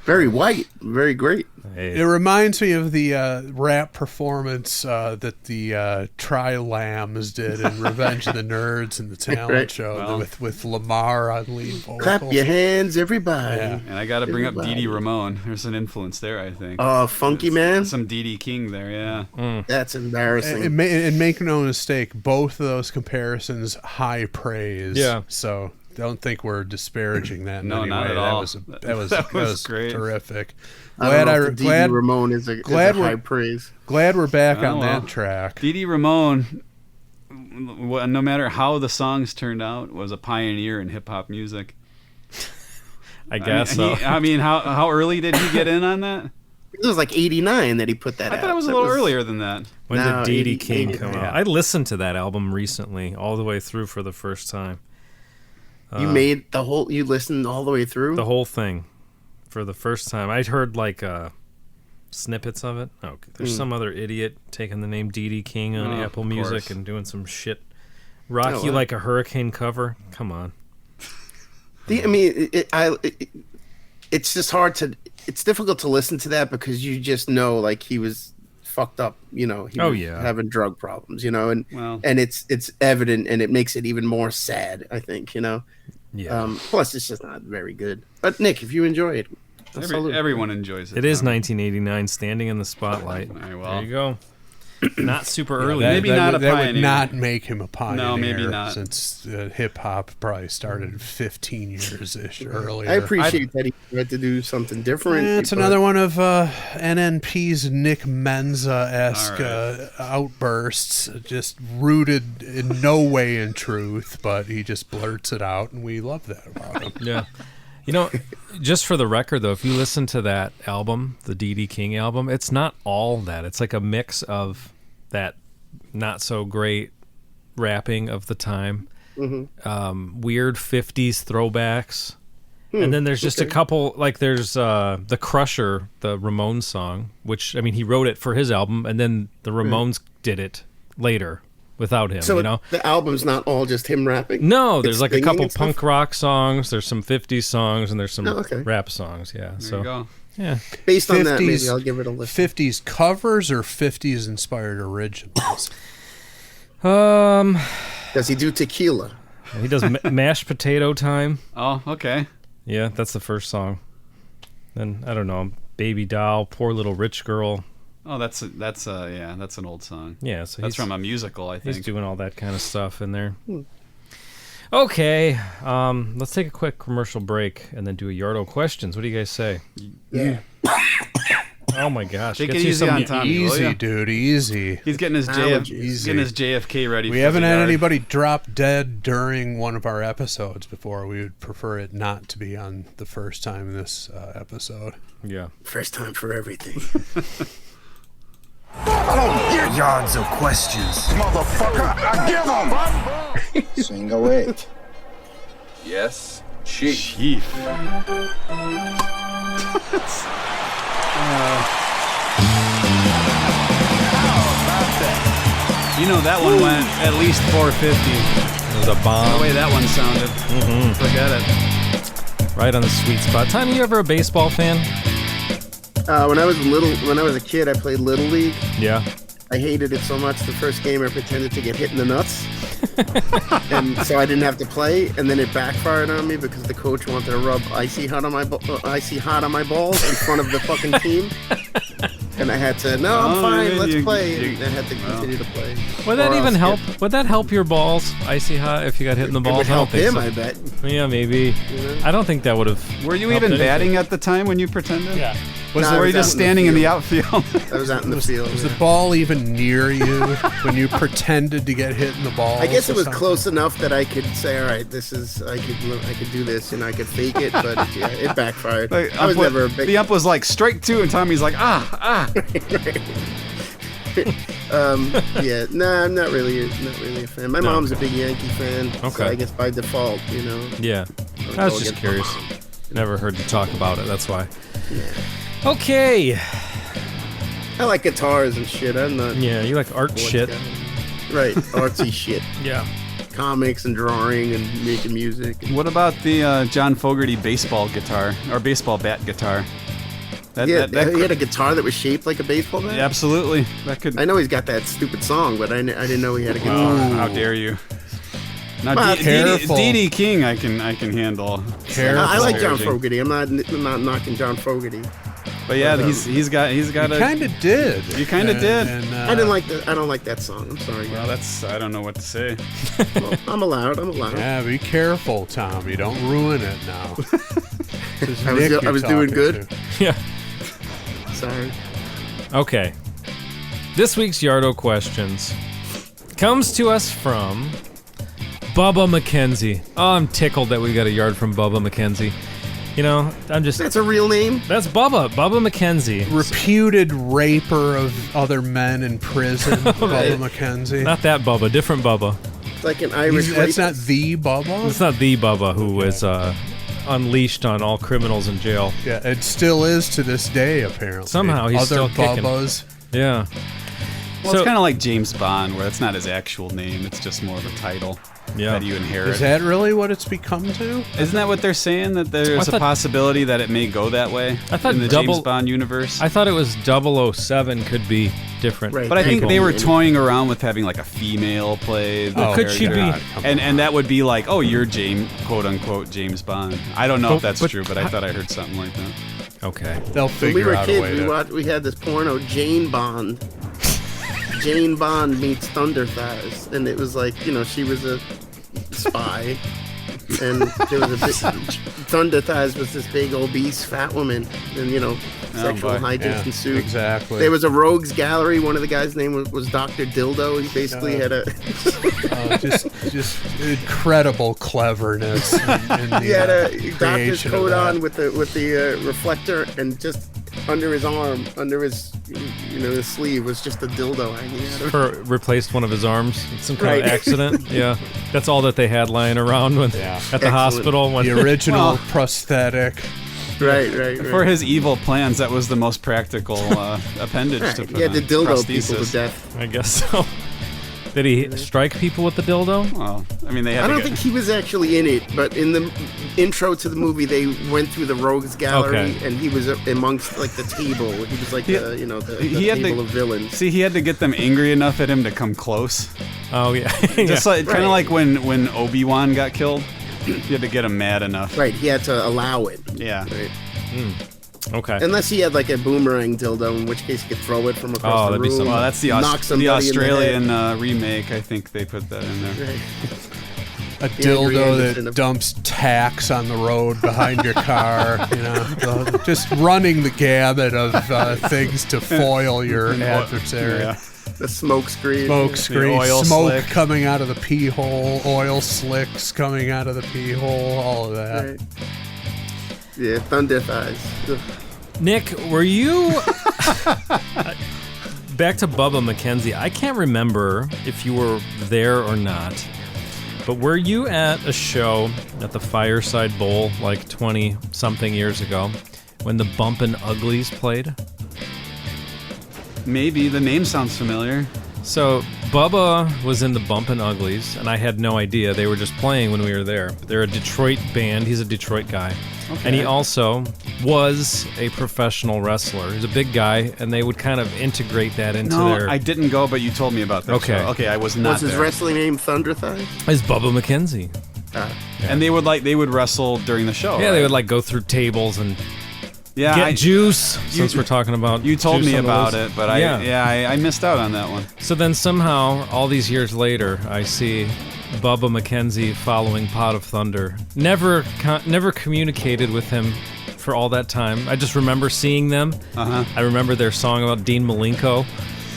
Very white. Very great. Hey. It reminds me of the rap performance that the Tri-Lambs did in Revenge of the Nerds and the talent Right. show Well. with Lamar on lead vocals. Clap your hands, everybody. Yeah. And I got to bring up Dee Dee Everybody. Ramone. There's an influence there, I think. Funky man. Some Dee Dee King there, yeah. That's embarrassing. And make no mistake, both of those comparisons, high praise. Yeah. So don't think we're disparaging that in No, any not way. at all. That was great. terrific. I don't know if the Dee Dee Ramone is a high praise. Glad we're back Oh, on well. that track. Dee Dee Ramone, no matter how the songs turned out, was a pioneer in hip hop music. I guess so. How early did he get in on that? It was like 89 that he put that out. I thought it was a little earlier than that. When No, did Dee Dee 80 King 80, come yeah. out? I listened to that album recently, all the way through for the first time. You made the whole. You listened all the way through. The whole thing for the first time. I'd heard like snippets of it. Oh, there's some other idiot taking the name Dee Dee King on Oh, Apple of Music course. and doing some shit. Rock Oh, You wow. Like a Hurricane cover. Come on. It's just hard to. It's difficult to listen to that because you just know like he was fucked up. He was having drug problems. And Well. and it's evident, and it makes it even more sad. I think. Yeah. Plus, it's just not very good. But Nick, if you enjoy it, Everyone enjoys it. It is 1989, standing in the spotlight. All right, well. There you go. Not super early. Maybe not a that pioneer. would not make him a pioneer. No, maybe not. Since hip hop probably started 15 years-ish earlier. I appreciate that he had to do something different. Yeah, it's but- another one of NNP's Nick Menza-esque All outbursts, just rooted in no way in truth, but he just blurts it out, and we love that about him. Yeah. Just for the record, though, if you listen to that album, the Dee Dee King album, it's not all that. It's like a mix of that not so great rapping of the time, weird 50s throwbacks. And then there's just a couple, like there's The Crusher, the Ramones song, which, he wrote it for his album, and then the Ramones did it later without him, So the album's not all just him rapping? No, It's there's like a singing couple and stuff? punk rock songs, there's some 50s songs, and there's some Oh, okay. rap songs, yeah. There So you go. yeah. Based on that, maybe I'll give it a listen. 50s covers or 50s inspired originals? Does he do Tequila? He does Mashed Potato Time. Oh, okay. Yeah, that's the first song. Then I don't know, Baby Doll, Poor Little Rich Girl. Oh, that's an old song. Yeah, so that's from a musical, I think. He's doing all that kind of stuff in there. Okay, let's take a quick commercial break and then do a Yardo questions. What do you guys say? Yeah. Oh my gosh! Take Gets it you easy some- on Tommy, will Easy, ya? dude, easy. He's getting his JFK ready. We for haven't the had yard. anybody drop dead during one of our episodes before. We would prefer it not to be on the first time in this episode. Yeah. First time for everything. Yards of questions. Motherfucker, I give them! Sing away. Yes, Chief. You know that one went at least 450. It was a bomb. The way that one sounded. Forget it. Right on the sweet spot. Tommy, you ever a baseball fan? When I was a kid, I played Little League. Yeah. I hated it so much. The first game, I pretended to get hit in the nuts, and so I didn't have to play. And then it backfired on me because the coach wanted to rub icy hot on my balls in front of the fucking team. And I had to, no, I'm fine, let's play. And I had to continue to play. Would that even help? Would that help your balls, icy hot, if you got hit in the It balls? would I don't help think him, so. I bet. Yeah, maybe. I don't think that would have. Were you helped even anything. batting at the time when you pretended? Yeah. Or No, I were you was just out in the standing in the field. outfield? I was out in the field. Was yeah. the ball even near you when you pretended to get hit in the balls? I guess it or was something? close enough that I could say, all right, I could do this, and I could fake it, but yeah, it backfired. Like, I was never a big. the ump was like strike 2, and Tommy's like Yeah, nah, I'm not really a fan. My mom's a big Yankee fan, so Okay. I guess by default, you know. Yeah. I'll I was go just against curious. my mom. Never heard you talk about it. That's why. Yeah. Okay. I like guitars and shit. I'm not. Yeah, you like art sports shit. guy. Right, artsy shit. Yeah. Comics and drawing and making music. What about the John Fogerty baseball guitar or baseball bat guitar? That, He that had a guitar that was shaped like a baseball bat. absolutely. That could. I know he's got that stupid song, but I didn't know he had a guitar. Oh, how dare you! Now, Well, careful. D.D. King, I can handle. I like John Disparaging. Fogerty. I'm not knocking John Fogerty. But yeah, But, he's got You a. kind of did. You kinda did. I don't like that song. I'm sorry. Well, I don't know what to say. Well, I'm allowed. Yeah, be careful, Tommy. Don't ruin it now. This is I was- Nick I was you're doing talking good. to. Yeah. Sorry. Okay. This week's Yardo questions comes to us from Bubba McKenzie. Oh, I'm tickled that we got a yard from Bubba McKenzie. You know, I'm just. That's a real name? That's Bubba. Bubba McKenzie. Reputed raper of other men in prison, Bubba McKenzie. Not that Bubba. Different Bubba. It's like an Irish That's not rapist. the Bubba? It's not the Bubba who was unleashed on all criminals in jail. Yeah, it still is to this day, apparently. Somehow he's Other still kicking. Bubbas. Yeah. Well, So- it's kind of like James Bond, where it's not his actual name; it's just more of a title Yeah. that you inherit. Is that really what it's become to? Isn't that what they're saying? That I there's a thought- possibility that it may go that way I thought in the double- James Bond universe. I thought it was 007 could be different. Right. But I think people. they were toying around with having like a female play the could she character. be- And that would be like, oh, you're James, quote unquote James Bond. I don't know if that's but true, but I thought I heard something like that. Okay. They'll When figure we were out a way kids, to... we had this porno, Jane Bond. Jane Bond meets Thunder Thighs, and it was like, you know, she was a spy, and there was a big, Thunder Thighs was this big obese fat woman, and you know, sexual boy. hijinks Yeah, ensued. exactly. There was a rogues gallery. One of the guys' name was Dr. Dildo. He basically had a just incredible cleverness. In the, he had a doctor's creation of coat that. on with the reflector, and just under his arm, under his his sleeve was just a dildo hanging out of it. Replaced one of his arms. It's some kind of Right. accident. Yeah. That's all that they had lying around when at the Excellent. hospital. When The original Well- prosthetic. Right. For his evil plans, that was the most practical appendage to Right. put Yeah, on. the dildo Prosthesis. people to death. I guess so. Did he strike people with the dildo? Well, I mean, they had I to don't get- think he was actually in it, but in the intro to the movie, they went through the rogues gallery, Okay. and he was amongst like the table. He was like the he had table to- of villains. See, he had to get them angry enough at him to come close. Oh, yeah. Just like kind Right. of like when Obi-Wan got killed. You had to get him mad enough. Right, he had to allow it. Yeah. Right. Okay. Unless he had like a boomerang dildo, in which case he could throw it from across Oh, the that'd be room. something. Well, that's the, knock somebody the in the Australian head. remake. I think they put that in there. Right. A Yeah, Andrew dildo Anderson that of- dumps tacks on the road behind your car. Just running the gamut of things to foil your adversary. Yeah. The smoke screen. Smoke screen, oil smoke slick. coming out of the pee hole, oil slicks coming out of the pee hole, all of that. Right. Yeah, thunder thighs. Ugh. Nick, were you back to Bubba McKenzie? I can't remember if you were there or not, but were you at a show at the Fireside Bowl like 20-something years ago when the Bumpin' Uglies played? Maybe the name sounds familiar. So Bubba was in the Bumpin' Uglies, and I had no idea. They were just playing when we were there. They're a Detroit band. He's a Detroit guy. Okay. And he also was a professional wrestler. He's a big guy, and they would kind of integrate that into No, their... I didn't go, but you told me about that. Okay. show. Okay, I was not Was his there. wrestling name Thunder Thighs? Is Bubba McKenzie. And they would wrestle during the show. Yeah, right? they would like go through tables and Yeah, get juice, since we're talking about You told juice me on the about list. it, but I missed out on that one. So then somehow, all these years later, I see Bubba McKenzie following Pot of Thunder. Never communicated with him for all that time. I just remember seeing them. Uh-huh. I remember their song about Dean Malenko.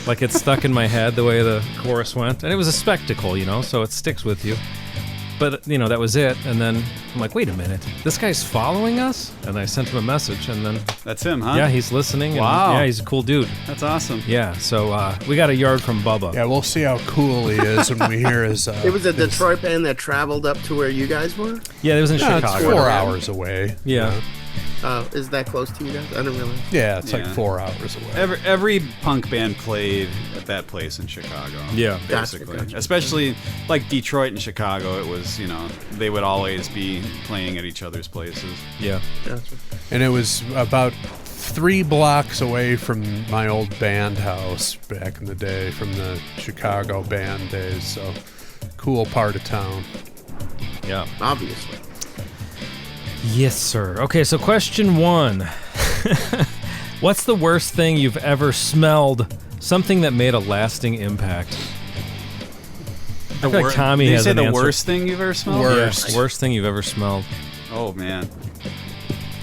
Like, it's stuck in my head the way the chorus went. And it was a spectacle, so it sticks with you. But, that was it. And then I'm like, wait a minute. This guy's following us? And I sent him a message, and then... That's him, huh? Yeah, he's listening. And, Wow. yeah, he's a cool dude. That's awesome. Yeah, so we got a yard from Bubba. Yeah, we'll see how cool he is when we hear his... It was a Detroit band that traveled up to where you guys were? Yeah, it was in No, Chicago. it's 4 hours away. Yeah. Is that close to you guys? I don't realize. Yeah, it's like Yeah. 4 hours away. Every punk band played at that place in Chicago. Yeah. basically. Gotcha. Especially like Detroit and Chicago, it was they would always be playing at each other's places. Yeah. Gotcha. And it was about 3 blocks away from my old band house back in the day, from the Chicago band days. So, cool part of town. Yeah. Obviously. Yes, sir. Okay, so question 1. What's the worst thing you've ever smelled? Something that made a lasting impact. I feel like Tommy Did you has say an the answer. worst thing you've ever smelled? Worst. Yeah, worst thing you've ever smelled. Oh man.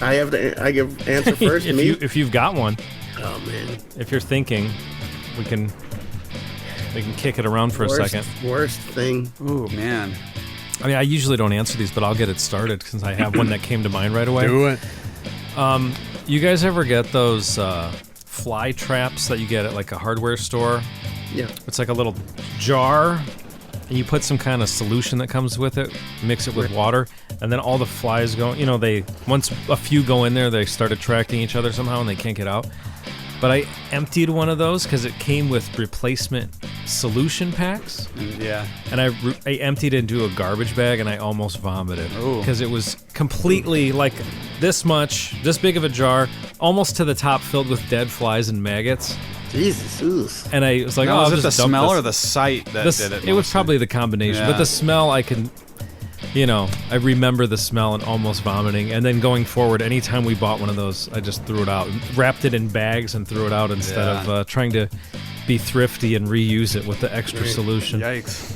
I give answer first. Me? if you've got one, Oh man. if you're thinking, we can kick it around for a second. Worst thing. Ooh man. I mean, I usually don't answer these, but I'll get it started since I have one that came to mind right away. Do it. You guys ever get those fly traps that you get at like a hardware store? Yeah. It's like a little jar, and you put some kind of solution that comes with it, mix it with water, and then all the flies go. Once a few go in there, they start attracting each other somehow, and they can't get out. But I emptied one of those because it came with replacement solution packs, Yeah. and I emptied it into a garbage bag, and I almost vomited Ooh. because it was completely like this big of a jar, almost to the top, filled with dead flies and maggots. Jesus. Oof. And I was like, Now, oh, was I'll it the just dump smell this. or the sight that did it? It was mostly? probably the combination, but Yeah. the smell, I remember the smell and almost vomiting. And then going forward, anytime we bought one of those, I just threw it out, wrapped it in bags and threw it out instead of trying to be thrifty and reuse it with the extra solution. Yikes.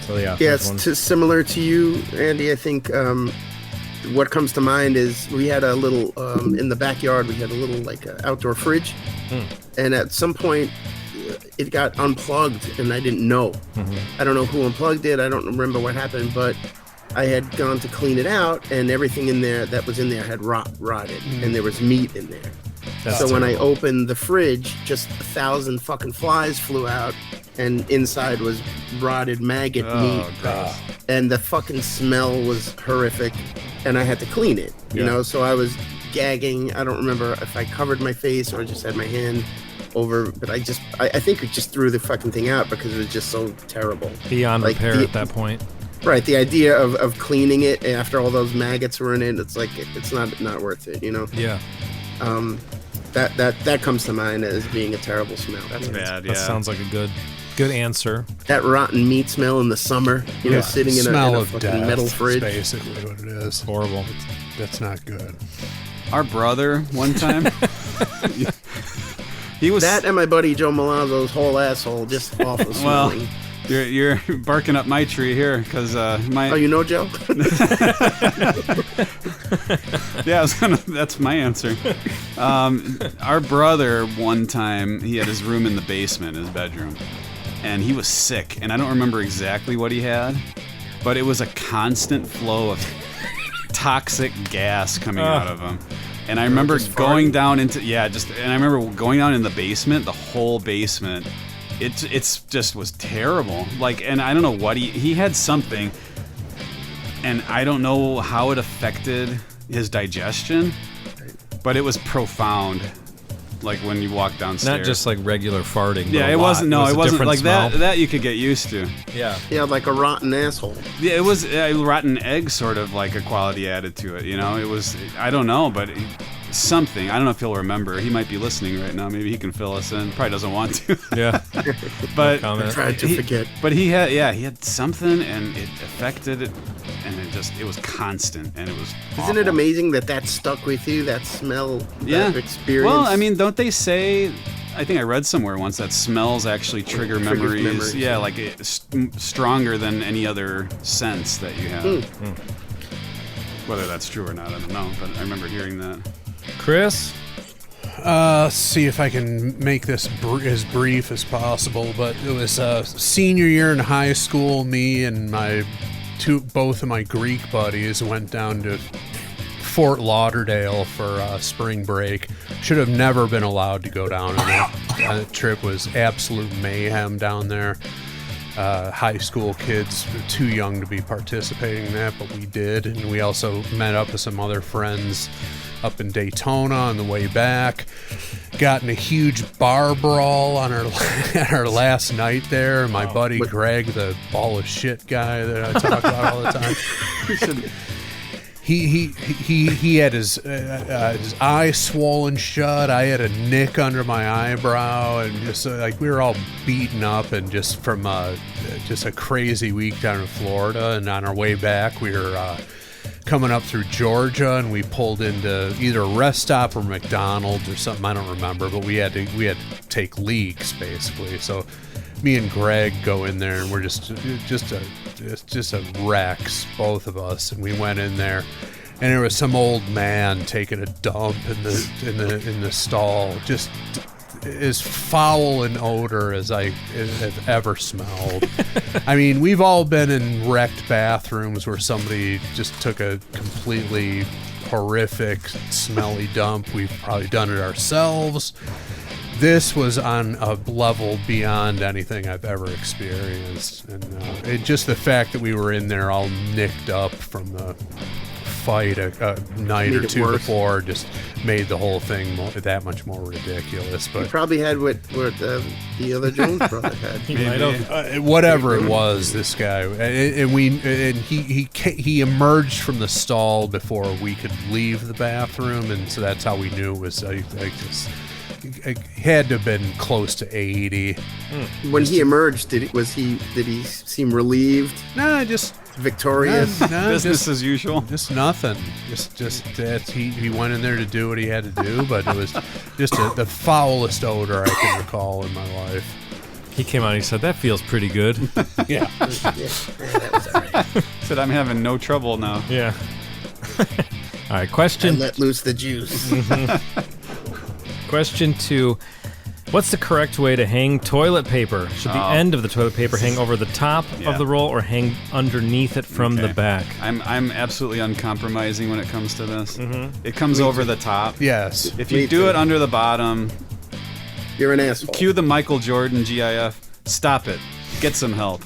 So yeah, Yeah, that's one. it's similar to you, Andy. I think what comes to mind is we had a little in the backyard. We had a little outdoor fridge, and at some point it got unplugged, and I didn't know. I don't know who unplugged it. I don't remember what happened, but I had gone to clean it out, and everything in there that was in there had rotted, and there was meat in there. That's so when I terrible. opened the fridge, just 1,000 fucking flies flew out, and inside was rotted maggot meat. gross. And the fucking smell was horrific, and I had to clean it, you know? So I was gagging. I don't remember if I covered my face or just had my hand over, but I think we just threw the fucking thing out because it was just so terrible. Beyond repair at that point. Right, the idea of cleaning it after all those maggots were in it, it's like it's not worth it, you know. Yeah. That comes to mind as being a terrible smell. That's bad. Yeah. That sounds like a good answer. That rotten meat smell in the summer, you know, sitting in a fucking death, metal fridge. That's basically what it is. Horrible. That's not good. Our brother one time. He was that, and my buddy Joe Malazzo's whole asshole just awful smelling. Well, you're barking up my tree here because my. Oh, you know Joe? Yeah, that's my answer. Our brother one time, he had his room in the basement, his bedroom, and he was sick, and I don't remember exactly what he had, but it was a constant flow of toxic gas coming out of him. And I remember going down into and I remember going down in the basement, the whole basement. It's just was terrible. Like, and I don't know what he had something, and I don't know how it affected his digestion, but it was profound. Like when you walk downstairs, not just like regular farting. Yeah, it wasn't. No, it wasn't like that. That you could get used to. Yeah. Yeah, like a rotten asshole. Yeah, it was a rotten egg, sort of like a quality added to it. You know, it was. I don't know, but something. I don't know if he'll remember. He might be listening right now. Maybe he can fill us in. Probably doesn't want to. Yeah. But I tried to forget. But he had something, and it affected it, and it was constant, and it was. Isn't it amazing that stuck with you? That smell, that experience. Well, I mean, don't they say? I think I read somewhere once that smells actually trigger memories. Yeah, like it's stronger than any other sense that you have. Whether that's true or not, I don't know. But I remember hearing that. Chris? See if I can make this as brief as possible, but it was senior year in high school. Me and both of my Greek buddies went down to Fort Lauderdale for spring break. Should have never been allowed to go down on that. That trip was absolute mayhem down there. High school kids were too young to be participating in that, but we did. And we also met up with some other friends up in Daytona on the way back. Got in a huge bar brawl on our last night there. My buddy Greg, the ball of shit guy that I talk about all the time, he had his eye swollen shut. I had a nick under my eyebrow, and just like we were all beaten up, and just from just a crazy week down in Florida. And on our way back, we were coming up through Georgia, and we pulled into either a rest stop or McDonald's or something. I don't remember, but we had to take leaks basically. So me and Greg go in there, and we're just a wrecks, both of us. And we went in there, and there was some old man taking a dump in the stall, just as foul an odor as I have ever smelled. I mean, we've all been in wrecked bathrooms where somebody just took a completely horrific, smelly dump. We've probably done it ourselves. This was on a level beyond anything I've ever experienced. And just the fact that we were in there all nicked up from the fight a night or two before just made the whole thing that much more ridiculous. But he probably had what the other Jones brother had. He might have. Whatever it was, this guy, and he emerged from the stall before we could leave the bathroom, and so that's how we knew it was it had to have been close to 80. When he emerged, did he seem relieved? Nah, just victorious. Business as usual. Just nothing. Just that he went in there to do what he had to do, but it was just the foulest odor I can recall in my life. He came out and he said, "That feels pretty good." Yeah. That was all right. Said, "I'm having no trouble now." Yeah. All right, question. I let loose the juice. Question 2. What's the correct way to hang toilet paper? Should the end of the toilet paper hang over the top of the roll or hang underneath it from the back? I'm absolutely uncompromising when it comes to this. It comes over the top. Yes. If you do it under the bottom, you're an asshole. Cue the Michael Jordan GIF. Stop it. Get some help.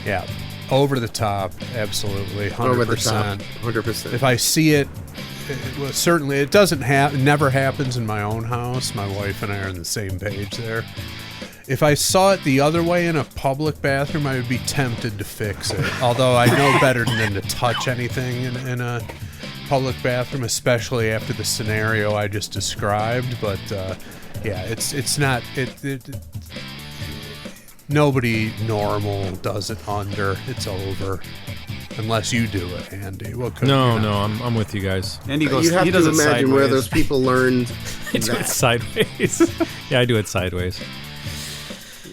Yeah. Over the top, absolutely, 100%. Over the top, 100%. If I see it certainly it doesn't never happens in my own house. My wife and I are on the same page there. If I saw it the other way in a public bathroom, I would be tempted to fix it. Although I know better than to touch anything in a public bathroom, especially after the scenario I just described. But yeah, it's not nobody normal does it under. It's over. Unless you do it, Andy. What could No, I'm with you guys. Andy goes. You have He does to it imagine sideways. where those people learned I do it that. sideways. Yeah, I do it sideways.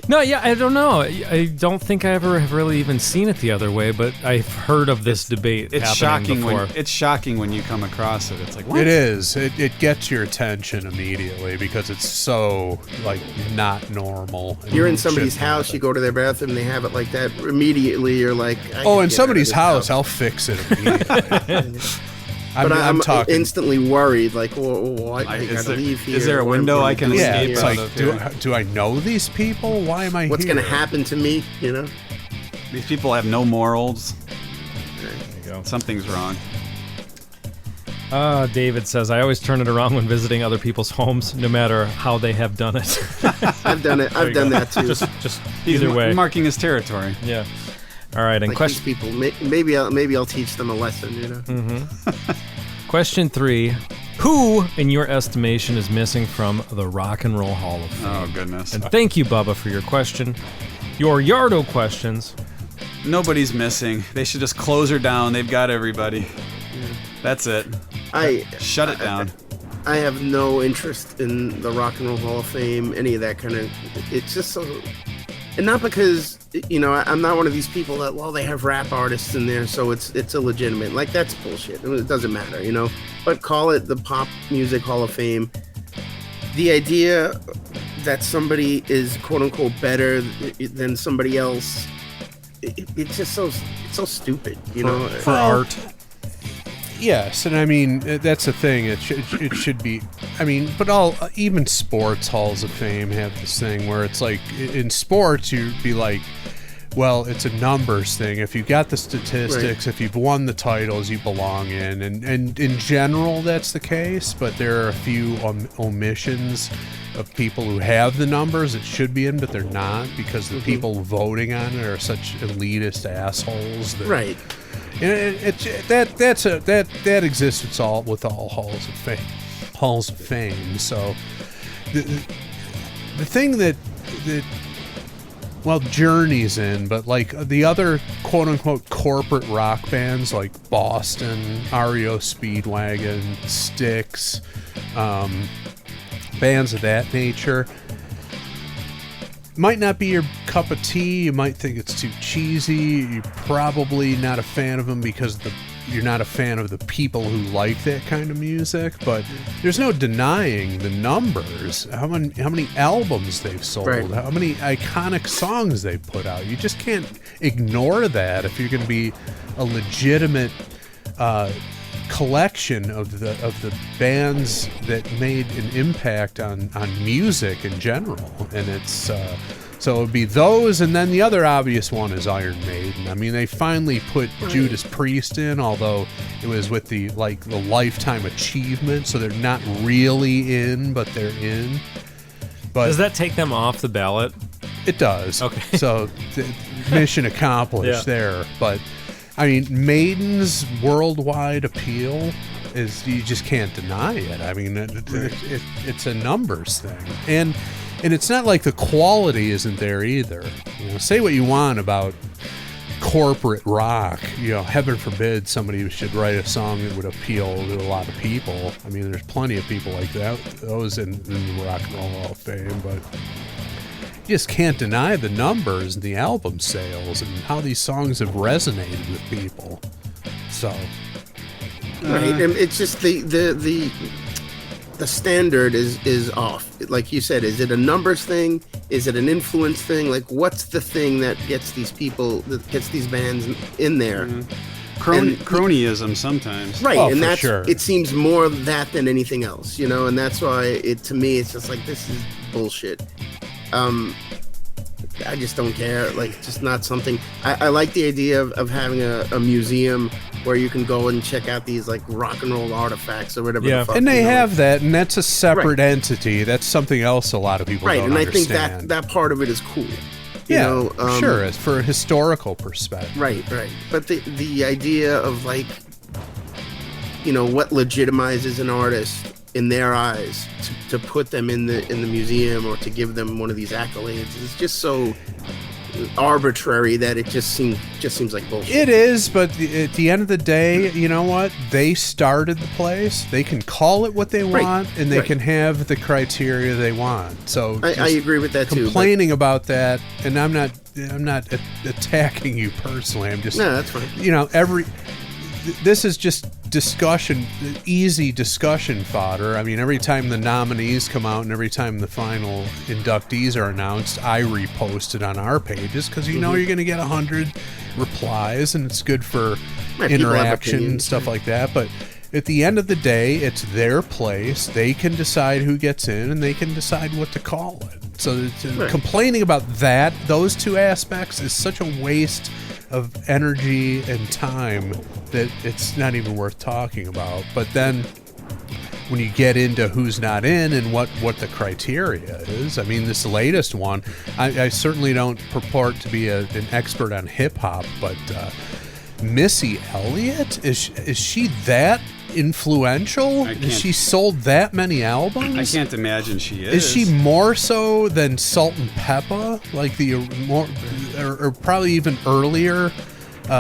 No, yeah, I don't know. I don't think I ever have really even seen it the other way, but I've heard of this debate It's happening shocking before. it's shocking when you come across it. It's like, what? It is. It gets your attention immediately because it's so like not normal. and You're in it somebody's shouldn't house, happen. you go to their bathroom, they have it like that. Immediately, you're like, I Oh, can in get somebody's out of house, this I'll fix it immediately. But I'm talking. instantly worried, like, whoa, I Is gotta there- leave here. is there a What am window gonna I can do Yeah, escape it's here? out like, of do I know these people? Why am I What's here? gonna happen to me? You know? These people have no morals. There you go. Something's wrong. David says, I always turn it around when visiting other people's homes, no matter how they have done it. I've done it. I've done that too. just He's either way. marking his territory. Yeah. All right, and like question these people, maybe I'll teach them a lesson. You know? question 3. Who, in your estimation, is missing from the Rock and Roll Hall of Fame? Oh goodness. And thank you, Bubba, for your question. Your Yardo questions. Nobody's missing. They should just close her down. They've got everybody. That's it. Shut it down. I have no interest in the Rock and Roll Hall of Fame, any of that kind of. It's just so, and not because I'm not one of these people that they have rap artists in there, so it's illegitimate. Like that's bullshit. It doesn't matter, But call it the Pop Music Hall of Fame. The idea that somebody is quote unquote better than somebody else, it's just so stupid, For art. Yes, and I mean that's the thing. It should be. I mean, but even sports halls of fame have this thing where it's like in sports you'd be like, well, it's a numbers thing. If you've got the statistics, if you've won the titles, you belong in, and in general that's the case. But there are a few omissions of people who have the numbers that should be in, but they're not because the people voting on it are such elitist assholes. That, and that exists with all halls of fame. So the thing that Journey's in, but like the other quote unquote corporate rock bands like Boston, REO Speedwagon, Styx, bands of that nature, might not be your cup of tea. You might think it's too cheesy. You're probably not a fan of them because you're not a fan of the people who like that kind of music. But there's no denying the numbers. How many albums they've sold. How many iconic songs they've put out. You just can't ignore that if you're going to be a legitimate collection of the bands that made an impact on music in general. And it's so it would be those, and then the other obvious one is Iron Maiden. I mean, they finally put Judas Priest in, although it was with the lifetime achievement, so they're not really in, but they're in. But does that take them off the ballot? It does. Okay. So mission accomplished there. But I mean, Maiden's worldwide appeal is, you just can't deny it. I mean, it's a numbers thing, and it's not like the quality isn't there either. Say what you want about corporate rock. Heaven forbid somebody should write a song that would appeal to a lot of people. I mean, there's plenty of people like that, those in the Rock and Roll Hall of Fame, but you just can't deny the numbers and the album sales and how these songs have resonated with people. So, and it's just the standard is off. Like you said, is it a numbers thing? Is it an influence thing? Like, what's the thing that gets these bands in there? Cronyism sometimes. Right, and that's sure. It seems more of that than anything else, and that's why to me it's just like, this is bullshit. I just don't care. Like, it's just not something. I like the idea of having a museum where you can go and check out these like rock and roll artifacts or whatever. Yeah. The fuck, And they you know, have that, and that's a separate Right. entity. That's something else a lot of people right. don't And I understand. think that part of it is cool. yeah, You know, sure, it's for a historical perspective. Right. But the idea of like, you know, what legitimizes an artist in their eyes to put them in the museum or to give them one of these accolades is just so arbitrary that it just seems like bullshit. It is, but at the end of the day, you know what? They started the place. They can call it what they Right. want, and they Right. can have the criteria they want. So I just agree with that too. complaining about that, and I'm not attacking you personally. I'm just No, that's fine. You know, this is just discussion, easy discussion fodder. I mean, every time the nominees come out and every time the final inductees are announced, I repost it on our pages because you know you're going to get 100 replies, and it's good for Right, people have interaction and opinions. stuff like that. But at the end of the day, it's their place. They can decide who gets in, and they can decide what to call it. So Right. complaining about those two aspects is such a waste of energy and time that it's not even worth talking about. But then when you get into who's not in and what the criteria is, I mean, this latest one, I certainly don't purport to be an expert on hip-hop, but Missy Elliott, is she that influential? Has she sold that many albums? I can't imagine she is. Is she more so than Salt and Peppa, like the more, or probably even earlier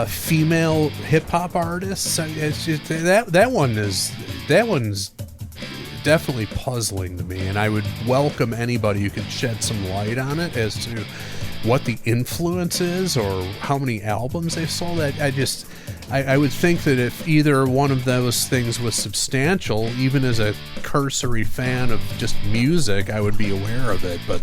female hip hop artists? It's just, that one's definitely puzzling to me, and I would welcome anybody who could shed some light on it as to what the influence is or how many albums they've sold. I would think that if either one of those things was substantial, even as a cursory fan of just music, I would be aware of it. But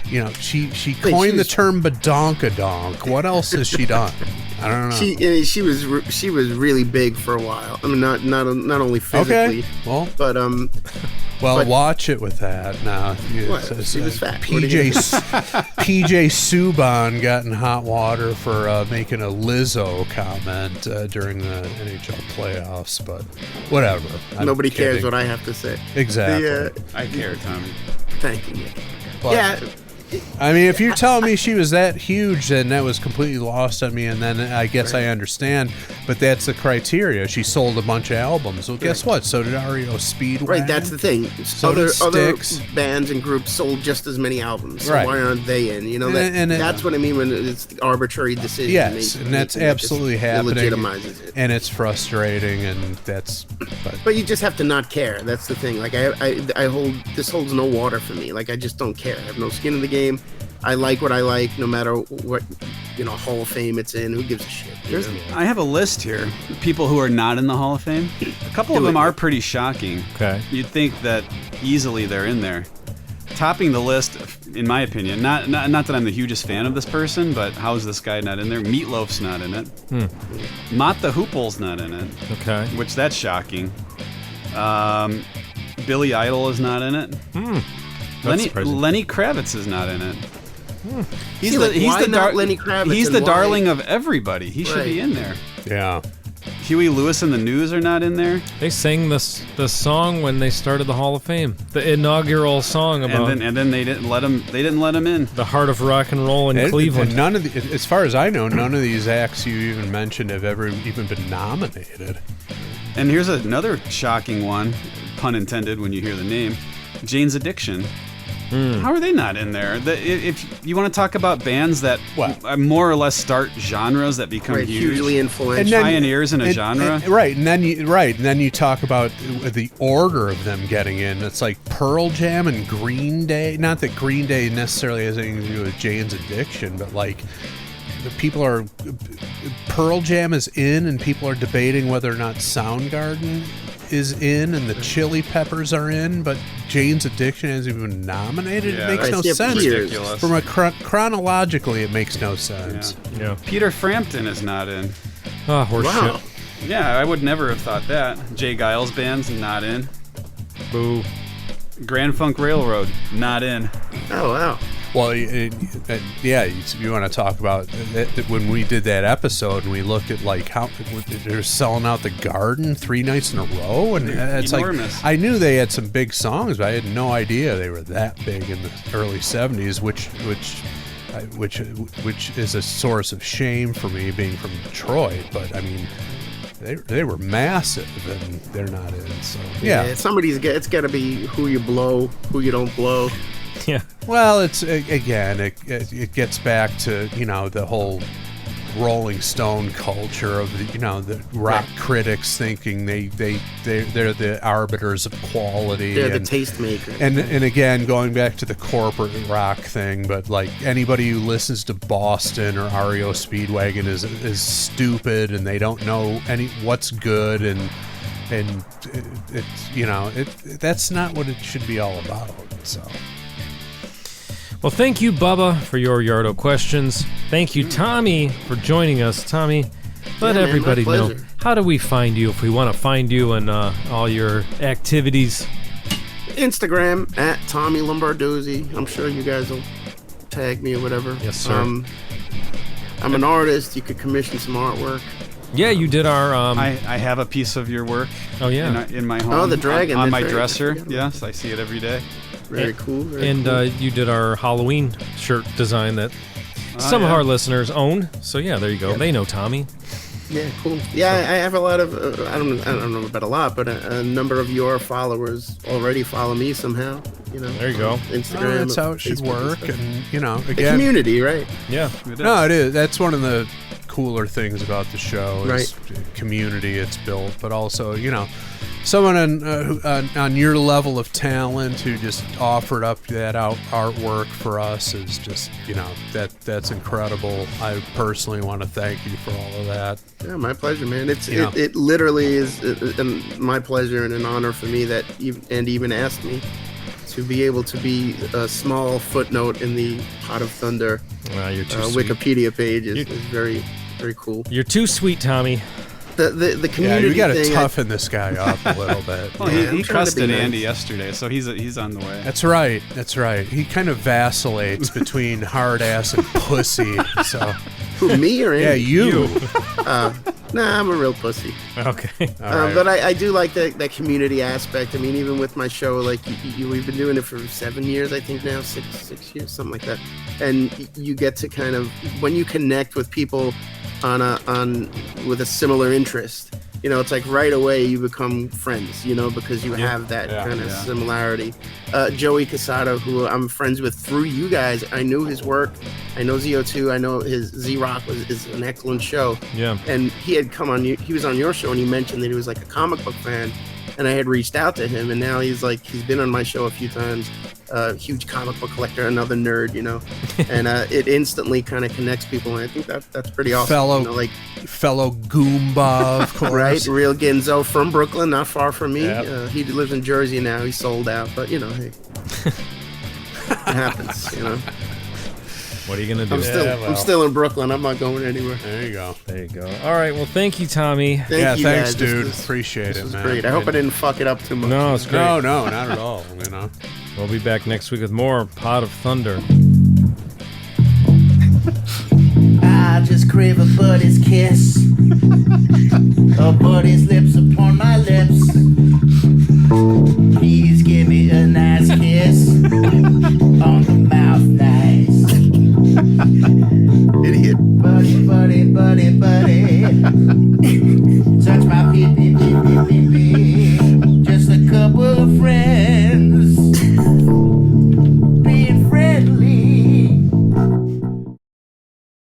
you know, she coined the term badonkadonk. What else has she done? I don't know. She was really big for a while. I mean, not only physically, well, but watch it with that now. She was fat. PJ Subban got in hot water for making a Lizzo comment during the NHL playoffs, but whatever. Nobody cares what I have to say. Exactly. I care, Tommy. Thank you. But, yeah. I mean, if you're telling me she was that huge, then that was completely lost on me, and then I guess I understand. But that's the criteria. She sold a bunch of albums. Well, guess what? So did REO Speedwagon. Right, that's the thing. So other did Styx. bands and groups sold just as many albums. So Right. why aren't they in? You know, that's what I mean when it's the arbitrary decision. Yes, and that's absolutely happening. Legitimizes it. And it's frustrating, and that's... But you just have to not care. That's the thing. Like this holds no water for me. Like I just don't care. I have no skin in the game. I like what I like, no matter what Hall of Fame it's in. Who gives a shit? I have a list here of people who are not in the Hall of Fame. A couple of them are pretty shocking. Okay. You'd think that easily they're in there. Topping the list, in my opinion, not that I'm the hugest fan of this person, but how's this guy not in there? Meatloaf's not in it. Mott the Hoople's not in it. Okay. Which that's shocking. Billy Idol is not in it. Lenny Kravitz is not in it. He's Lenny Kravitz? He's and the why? darling of everybody. He should be in there. Yeah. Huey Lewis and the News are not in there. They sang the song when they started the Hall of Fame, the inaugural song about. And then they didn't let him. They didn't let him in. The heart of rock and roll in Cleveland. And none of as far as I know, none of these acts you even mentioned have ever even been nominated. And here's another shocking one, pun intended when you hear the name, Jane's Addiction. How are they not in there? If you want to talk about bands that more or less start genres that become hugely influential, pioneers in a genre, and then you talk about the order of them getting in. It's like Pearl Jam and Green Day. Not that Green Day necessarily has anything to do with Jane's Addiction, but like the people are Pearl Jam is in, and people are debating whether or not Soundgarden is in, and the Chili Peppers are in, but Jane's Addiction hasn't even been nominated. Yeah, it makes no sense. Ridiculous. From a chronologically, it makes no sense. Yeah. Peter Frampton is not in. Oh, horseshit. Yeah, I would never have thought that. Jay Giles Band's not in. Boo. Grand Funk Railroad, not in. Oh, wow. Well, yeah, you want to talk about when we did that episode and we looked at like how they're selling out the Garden 3 nights in a row, and it's enormous. Like I knew they had some big songs, but I had no idea they were that big in the early '70s, which is a source of shame for me being from Detroit. But I mean, they were massive, and they're not in. So yeah, it's got to be who you blow, who you don't blow. Yeah. Well, it's again, it gets back to the whole Rolling Stone culture of the rock critics thinking they're the arbiters of quality. They're the tastemakers. And again, going back to the corporate rock thing, but like anybody who listens to Boston or REO Speedwagon is stupid, and they don't know what's good, and it's that's not what it should be all about. So. Well, thank you, Bubba, for your Yardo questions. Thank you, Tommy, for joining us. Tommy, let everybody know, how do we find you if we want to find you and all your activities? Instagram at Tommy Lombardozzi. I'm sure you guys will tag me or whatever. Yes, sir. I'm an artist. You could commission some artwork. Yeah, you did our... I have a piece of your work. Oh, yeah. In my home. Oh, the dragon. On my dresser. Yes, I see it every day. Very cool. You did our Halloween shirt design that some of our listeners own. So yeah, there you go. Yeah. They know Tommy. Yeah, cool. Yeah, I have a lot of I don't know about a lot, but a number of your followers already follow me somehow. There you go. Instagram. That's how it should work, and again, the community, right? Yeah, no, it is. That's one of the cooler things about the show is community it's built, but also someone on your level of talent who just offered up that artwork for us is just that's incredible. I personally want to thank you for all of that. Yeah, my pleasure, man. It literally is my pleasure and an honor for me that even asked me to be able to be a small footnote in the Pot of Thunder Wikipedia page is very, very cool. You're too sweet, Tommy. The community. You got to toughen this guy up a little bit. Well, he trusted Andy yesterday, so he's on the way. That's right. He kind of vacillates between hard ass and pussy. So, who, me or Andy? Yeah, you. Nah, I'm a real pussy. Okay. Right. But I do like that community aspect. I mean, even with my show, like we've been doing it for 7 years, I think now, 6 years, something like that. And you get to kind of, when you connect with people with a similar interest, it's like right away you become friends, because you have that kind of similarity. Joey Casado, who I'm friends with through you guys, I knew his work. I know ZO2. I know his Z-Rock is an excellent show. Yeah. And he had come on. He was on your show, and he mentioned that he was like a comic book fan. And I had reached out to him, and now he's been on my show a few times. Huge comic book collector, another nerd, and it instantly kind of connects people, and I think that's pretty awesome. Fellow Goomba, of course. Right, real Ginzo from Brooklyn, not far from me. Yep. He lives in Jersey now. He's sold out, but hey, it happens. What are you gonna do? I'm still in Brooklyn. I'm not going anywhere. There you go. All right. Well, thank you, Tommy. Thank you, thanks, guys. dude. Appreciate it, man. Great. I hope I didn't fuck it up too much. No, it's great. No, not at all. We'll be back next week with more Pot of Thunder. I just crave a buddy's kiss, a buddy's lips upon my lips. Please give me a nice kiss.